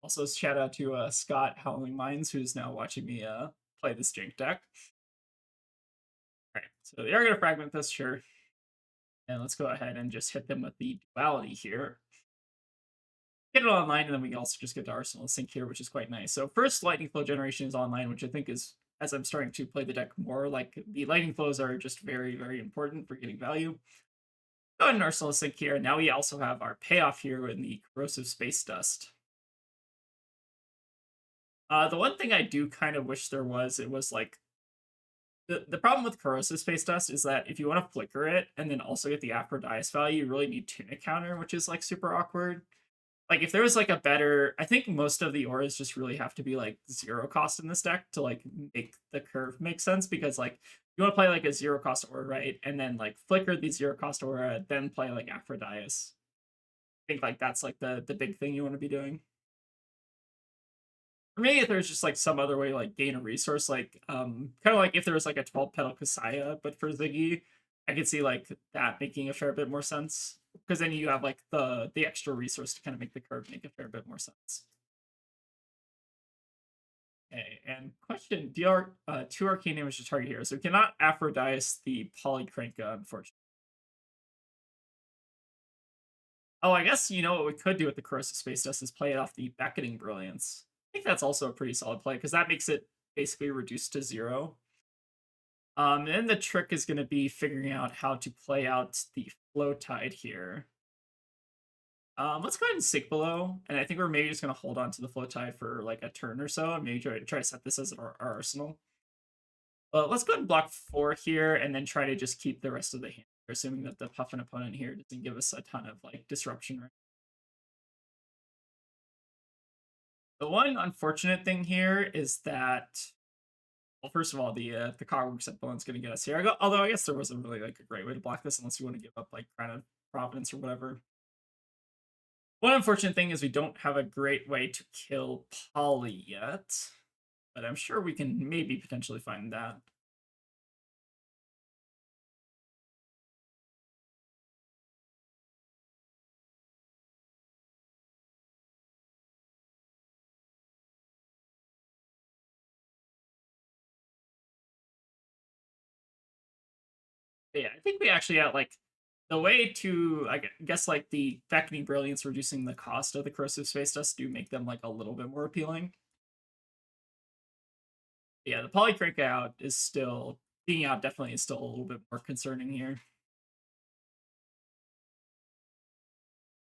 Also, shout out to Scott Howling Minds, who's now watching me play this jank deck. All right, so they are going to fragment this, sure. And let's go ahead and just hit them with the duality here. Get it online, and then we can also just get to Arsenal Sync here, which is quite nice. So first Lightning Flow generation is online, which I think is, as I'm starting to play the deck more, like the Lightning Flows are just very important for getting value. Go ahead and Arsenal Sync here. Now we also have our payoff here in the Corrosive Space Dust. The one thing I do kind of wish there was, it was like, the problem with Corrosive Space Dust is that if you want to flicker it and then also get the Aphrodite value, you really need Tunic counter, which is like super awkward. Like if there was like a better, I think most of the auras just really have to be like 0 cost in this deck to like make the curve make sense, because like you want to play like a 0 cost aura, right? And then like flicker the 0 cost aura, then play like Aphrodite. I think like that's like the big thing you want to be doing. For me, if there's just like some other way to like gain a resource, like kind of like if there was like a 12 petal Kasaya, but for Ziggy, I could see like that making a fair bit more sense. Because then you have like the extra resource to kind of make the curve make a fair bit more sense. Okay, and question: two arcane damage to target here, so we cannot Aphrodite the Polycranka, unfortunately. Oh, I guess you know what we could do with the Corrosive Space Dust is play it off the Beckoning Brilliance. I think that's also a pretty solid play because that makes it basically reduced to 0. And then the trick is going to be figuring out how to play out the Flow Tide here. Let's go ahead and Sink Below, and I think we're maybe just going to hold on to the Flow Tide for like a turn or so, and maybe try to set this as our arsenal. Let's go ahead and block 4 here, and then try to just keep the rest of the hand, assuming that the Puffin opponent here doesn't give us a ton of like disruption. Right? The one unfortunate thing here is that, well, first of all, the Cogworks opponent's going to get us here. Although I guess there wasn't really like a great way to block this unless you want to give up like Crown of Providence or whatever. One unfortunate thing is we don't have a great way to kill Polly yet. but I'm sure we can maybe potentially find that. But yeah, I think we actually got like the way to guess like the Beckoning Brilliance reducing the cost of the corrosive space dust do make them like a little bit more appealing. Yeah, the Polycrank out is still being out definitely is still a little bit more concerning here.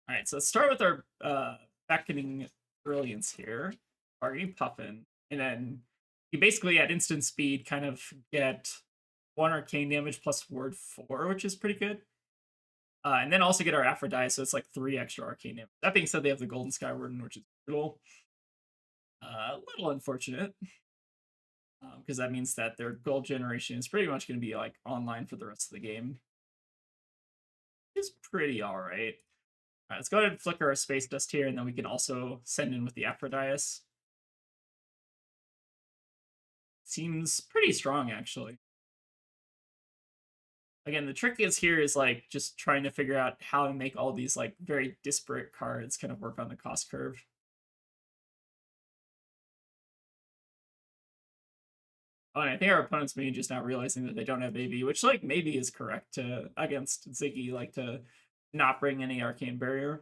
All right, so let's start with our Beckoning Brilliance here, targeting Puffin, and then you basically at instant speed kind of get 1 arcane damage plus ward 4, which is pretty good. And then also get our Aphrodite, so it's like 3 extra arcane damage. That being said, they have the Golden Skywarden, which is brutal. A little unfortunate, because that means that their gold generation is pretty much going to be like online for the rest of the game. It's pretty all right. All right, let's go ahead and flicker our space dust here, and then we can also send in with the Aphrodite. Seems pretty strong, actually. Again, the trick is here is like just trying to figure out how to make all these like very disparate cards kind of work on the cost curve. Oh, and I think our opponents may just now realizing that they don't have AV, which like maybe is correct to against Ziggy, like to not bring any arcane barrier.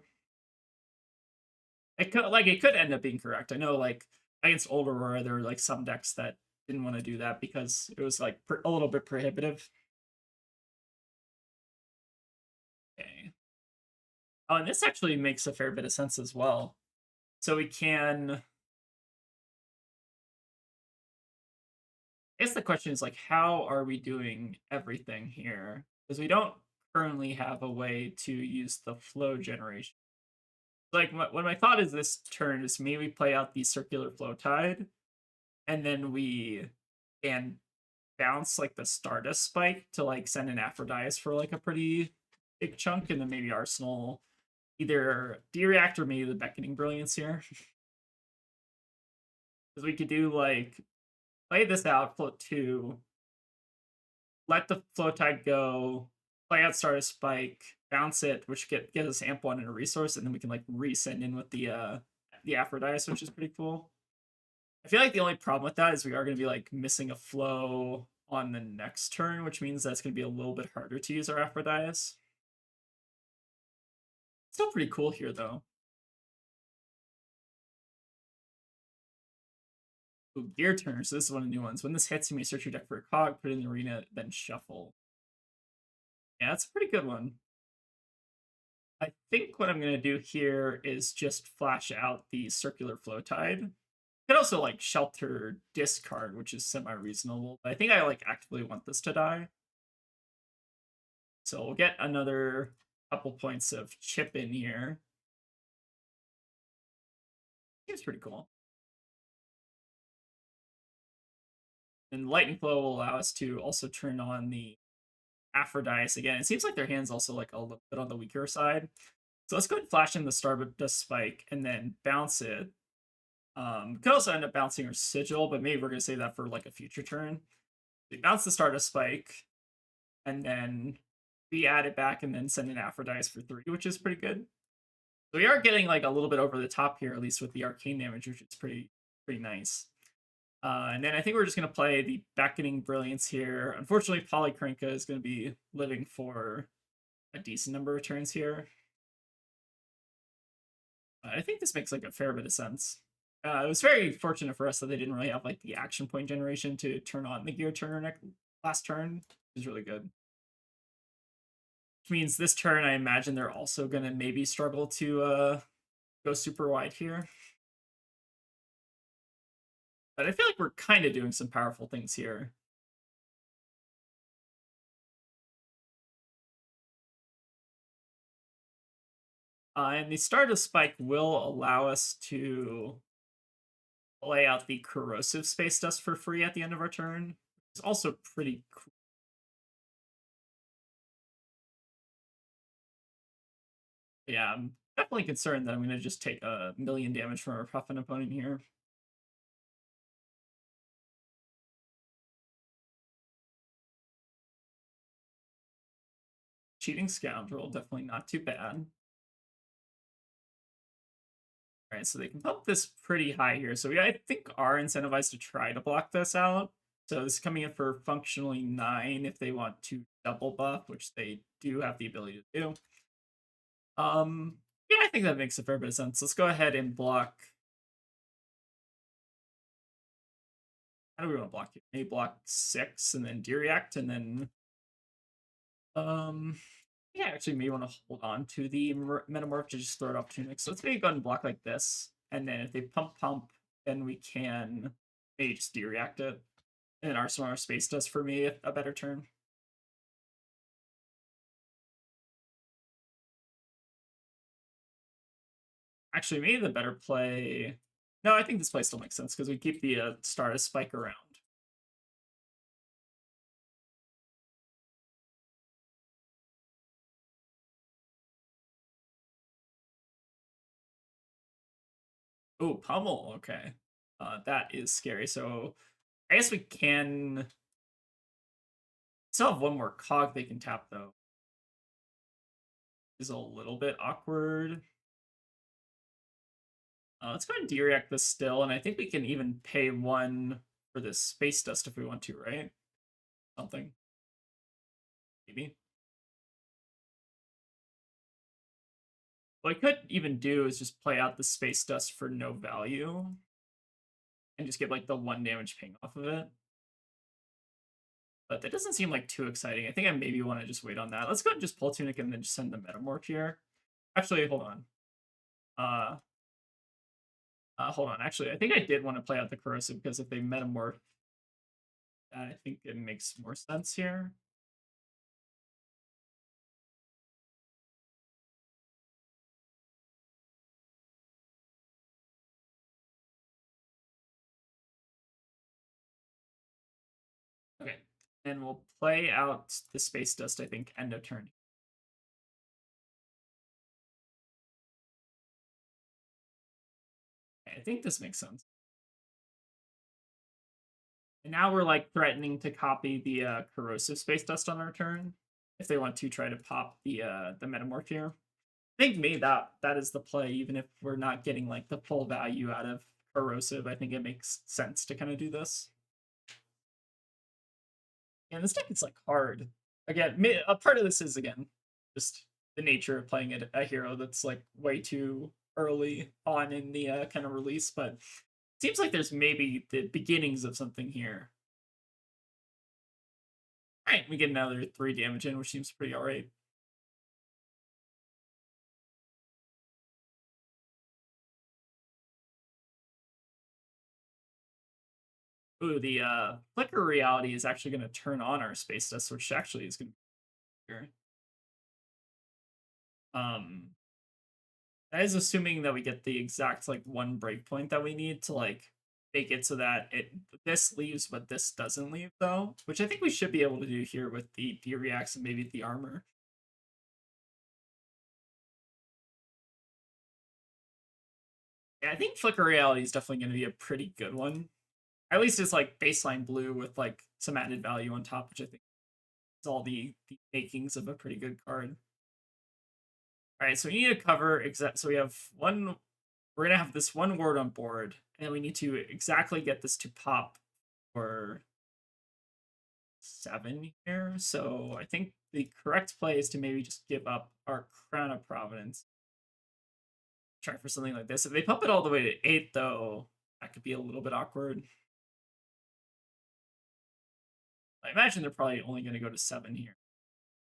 It could end up being correct. I know like against Old Aurora there were like some decks that didn't want to do that because it was like a little bit prohibitive. Okay. Oh, and this actually makes a fair bit of sense as well. So we can. I guess the question is like, how are we doing everything here? Because we don't currently have a way to use the flow generation. Like, what my thought is this turn is maybe play out the circular flow tide, and then we can bounce like the Stardust spike to like send an Aphrodite for like a pretty big chunk, and then maybe Arsenal either D-React or maybe the Beckoning Brilliance here. Because we could do like play this out, float 2, let the flow tide go, play out Stardust Spike, bounce it, which gives us amp 1 and a resource, and then we can like resend in with the Aphrodite, which is pretty cool. I feel like the only problem with that is we are going to be like missing a flow on the next turn, which means that's going to be a little bit harder to use our Aphrodite. Still pretty cool here though. Ooh, gear turner, so this is one of the new ones. When this hits, you may search your deck for a cog, put it in the arena, then shuffle. Yeah, that's a pretty good one. I think what I'm going to do here is just flash out the circular flow tide. You could also like shelter discard, which is semi-reasonable. But I think I like actively want this to die. So we'll get another couple points of chip in here. Seems pretty cool. And Lightning Flow will allow us to also turn on the Aphrodite again. It seems like their hand's also like a little bit on the weaker side. So let's go ahead and flash in the Stardust Spike and then bounce it. Could also end up bouncing our Sigil, but maybe we're going to save that for like a future turn. We bounce the Stardust Spike, and then we add it back and then send an Aphrodite for 3, which is pretty good. So we are getting like a little bit over the top here, at least with the arcane damage, which is pretty nice. And then I think we're just going to play the Beckoning Brilliance here. Unfortunately, Polycranka is going to be living for a decent number of turns here. I think this makes like a fair bit of sense. It was very fortunate for us that they didn't really have like the action point generation to turn on the gear turner last turn, which is really good. Which means this turn, I imagine they're also going to maybe struggle to go super wide here. But I feel like we're kind of doing some powerful things here. And the Stardust Spike will allow us to lay out the Corrosive Space Dust for free at the end of our turn. It's also pretty cool. Yeah, I'm definitely concerned that I'm going to just take a million damage from our Puffin opponent here. cheating scoundrel, definitely not too bad. All right, so they can pump this pretty high here. So we, I think, are incentivized to try to block this out. So this is coming in for functionally 9 if they want to double buff, which they do have the ability to do. Yeah, I think that makes a fair bit of sense. Let's go ahead and block. How do we want to block it? Maybe block 6 and then D-React and then yeah, actually maybe want to hold on to the Metamorph to just throw it off Tunic. So let's maybe go ahead and block like this. And then if they pump, then we can maybe just D-React it. And then Arsenal or Space does for me a better turn. Actually, maybe the better play. No, I think this play still makes sense because we keep the Stardust Spike around. Oh, Pummel. Okay. That is scary. So I guess we can still have one more cog they can tap, though. Is a little bit awkward. Let's go ahead and D-React this still, and I think we can even pay 1 for this Space Dust if we want to, right? Something. Maybe. What I could even do is just play out the Space Dust for no value. And just get like the 1 damage ping off of it. But that doesn't seem like too exciting. I think I maybe want to just wait on that. Let's go ahead and just pull Tunic and then just send the Metamorph here. Actually, hold on. Hold on. Actually, I think I did want to play out the Corrosive because if they Metamorph, I think it makes more sense here. Okay. And we'll play out the Space Dust, I think, end of turn. Okay, I think this makes sense. And now we're like threatening to copy the Corrosive Space Dust on our turn if they want to try to pop the Metamorph here. I think maybe that is the play, even if we're not getting like the full value out of Corrosive. I think it makes sense to kind of do this. And this deck is like hard. Again, a part of this is again just the nature of playing a hero that's like way too early on in the kind of release, but it seems like there's maybe the beginnings of something here. All right, we get another 3 damage in, which seems pretty alright. Ooh, the Flicker Reality is actually going to turn on our Space Dust, which actually is going to be here. That is assuming that we get the exact like 1 breakpoint that we need to like make it so that this leaves but this doesn't leave though, which I think we should be able to do here with the reacts and maybe the armor. Yeah, I think Flicker Reality is definitely going to be a pretty good one. At least it's like baseline blue with like some added value on top, which I think is all the makings of a pretty good card. All right, so we need to cover exact. So we have one. We're gonna have this 1 ward on board, and we need to exactly get this to pop for 7 here. So I think the correct play is to maybe just give up our Crown of Providence. Try for something like this. If they pump it all the way to 8, though, that could be a little bit awkward. I imagine they're probably only going to go to 7 here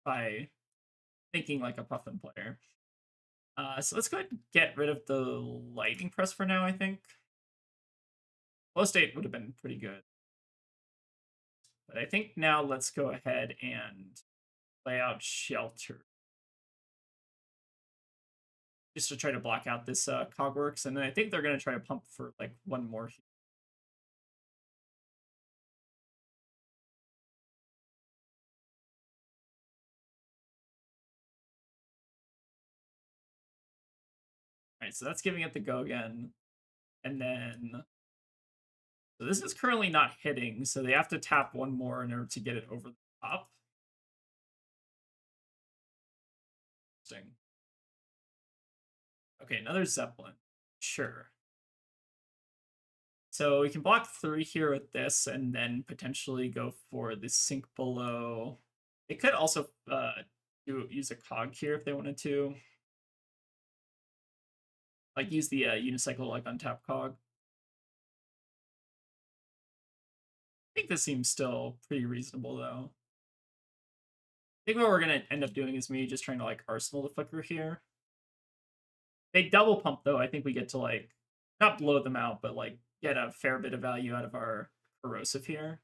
by thinking like a Puffin player. So let's go ahead and get rid of the Lightning Press for now, I think. Low state would have been pretty good. But I think now let's go ahead and play out Shelter. Just to try to block out this Cogworks. And then I think they're going to try to pump for like 1 more. Alright, so that's giving it the go again. And then... So this is currently not hitting, so they have to tap 1 more in order to get it over the top. Okay, another Zeppelin. Sure. So we can block 3 here with this, and then potentially go for the sink below. They could also use a cog here if they wanted to. Like use the unicycle like untap cog. I think this seems still pretty reasonable though. I think what we're gonna end up doing is me just trying to like arsenal the flicker here. They double pump though. I think we get to like not blow them out, but like get a fair bit of value out of our corrosive here.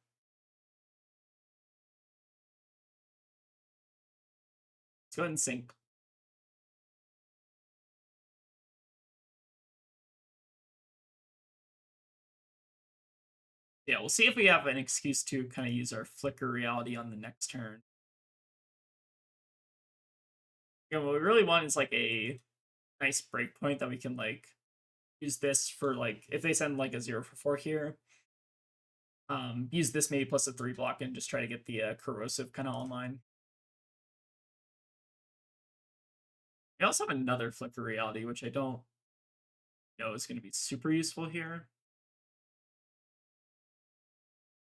Let's go ahead and sink. Yeah, we'll see if we have an excuse to kind of use our flicker reality on the next turn. You know, what we really want is like a nice breakpoint that we can like use this for like if they send like a 0 for 4 here. Use this maybe plus a 3 block and just try to get the corrosive kind of online. We also have another flicker reality, which I don't know is going to be super useful here.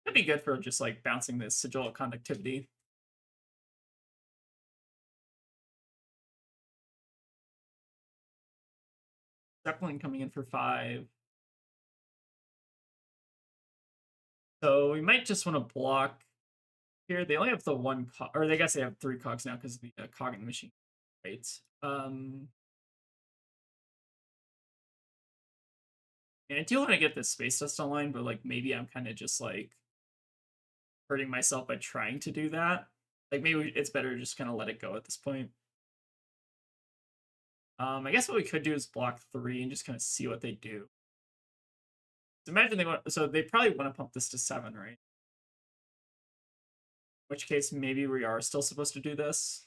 Could be good for just like bouncing this sigil conductivity. Zeppelin coming in for 5. So we might just want to block here. They only have the one cog, or I guess they have 3 cogs now because of the cog in the machine. Right. And I do want to get this space dust online, but like maybe I'm kind of just like hurting myself by trying to do that. Like maybe it's better to just kind of let it go at this point. I guess what we could do is block 3 and just kind of see what they do. So imagine they want, so they probably want to pump this to 7, right? In which case maybe we are still supposed to do this,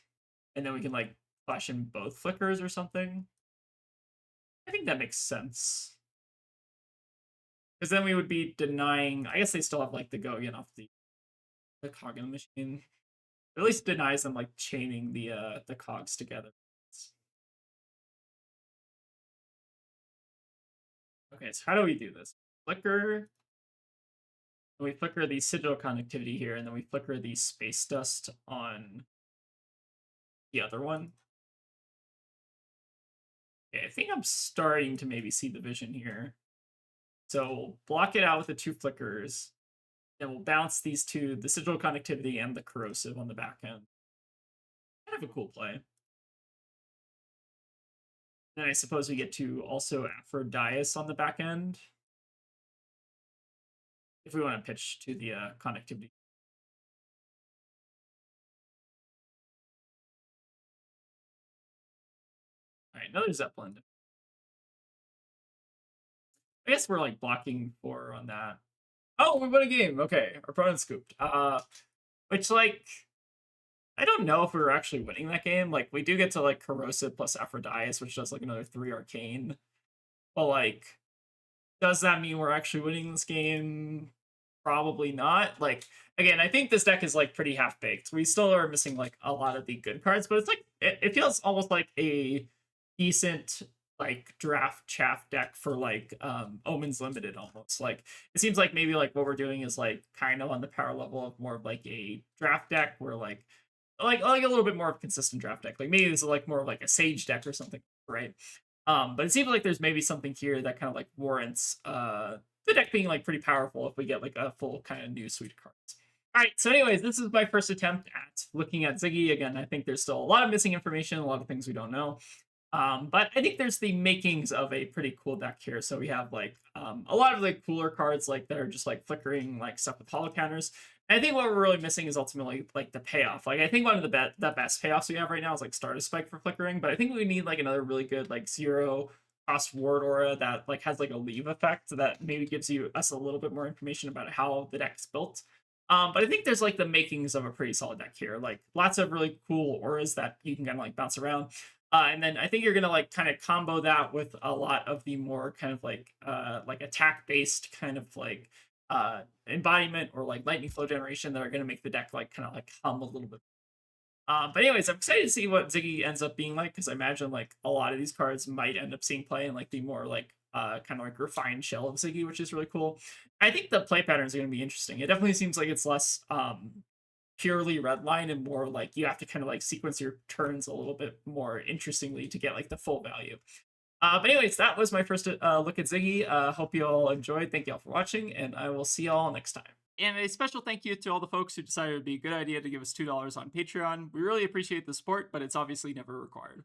and then we can like flash in both flickers or something. I think that makes sense. Because then we would be denying. I guess they still have like the go again off the cog in the machine. Or at least denies them like chaining the cogs together. Okay, so how do we do this? Flicker. We flicker the sigil conductivity here, and then we flicker the space dust on the other one. Okay, I think I'm starting to maybe see the vision here. So we'll block it out with the 2 flickers, and we'll bounce these two, the sigil conductivity and the corrosive on the back end. Kind of a cool play. Then I suppose we get to also Aphrodite on the back end. If we want to pitch to the conductivity. All right, another Zeppelin. I guess we're like blocking 4 on that. Oh, we won a game. Okay, our opponent scooped. Which like I don't know if we were actually winning that game. Like we do get to like corrosive plus Aphrodite, which does like another 3 arcane. But like, does that mean we're actually winning this game? Probably not. Like again, I think this deck is like pretty half baked. We still are missing like a lot of the good cards, but it's like it feels almost like a decent like draft chaff deck for like Omens Limited almost. Like it seems like maybe like what we're doing is like kind of on the power level of more of like a draft deck where like a little bit more of a consistent draft deck. Like maybe this is like more of like a Sage deck or something, right? But it seems like there's maybe something here that kind of like warrants the deck being like pretty powerful if we get like a full kind of new suite of cards. All right, so anyways, this is my first attempt at looking at Zyggy. Again, I think there's still a lot of missing information, a lot of things we don't know. But I think there's the makings of a pretty cool deck here. So we have like a lot of like cooler cards like that are just like flickering like stuff with hollow counters. And I think what we're really missing is ultimately like the payoff. Like I think one of the best payoffs we have right now is like Stardust Spike for flickering, but I think we need like another really good like 0 cost ward aura that like has like a leave effect that maybe gives you us a little bit more information about how the deck is built. But I think there's like the makings of a pretty solid deck here. Like lots of really cool auras that you can kind of like bounce around. And then I think you're gonna like kind of combo that with a lot of the more kind of like attack based kind of like embodiment or like lightning flow generation that are gonna make the deck like kind of like hum a little bit. But anyways, I'm excited to see what Ziggy ends up being like because I imagine like a lot of these cards might end up seeing play in like the more like kind of like refined shell of Ziggy, which is really cool. I think the play patterns are going to be interesting. It definitely seems like it's less purely red line and more like you have to kind of like sequence your turns a little bit more interestingly to get like the full value. But anyways, that was my first look at Ziggy. Hope you all enjoyed. Thank you all for watching, and I will see y'all next time. And a special thank you to all the folks who decided it would be a good idea to give us $2 on Patreon. We really appreciate the support, but it's obviously never required.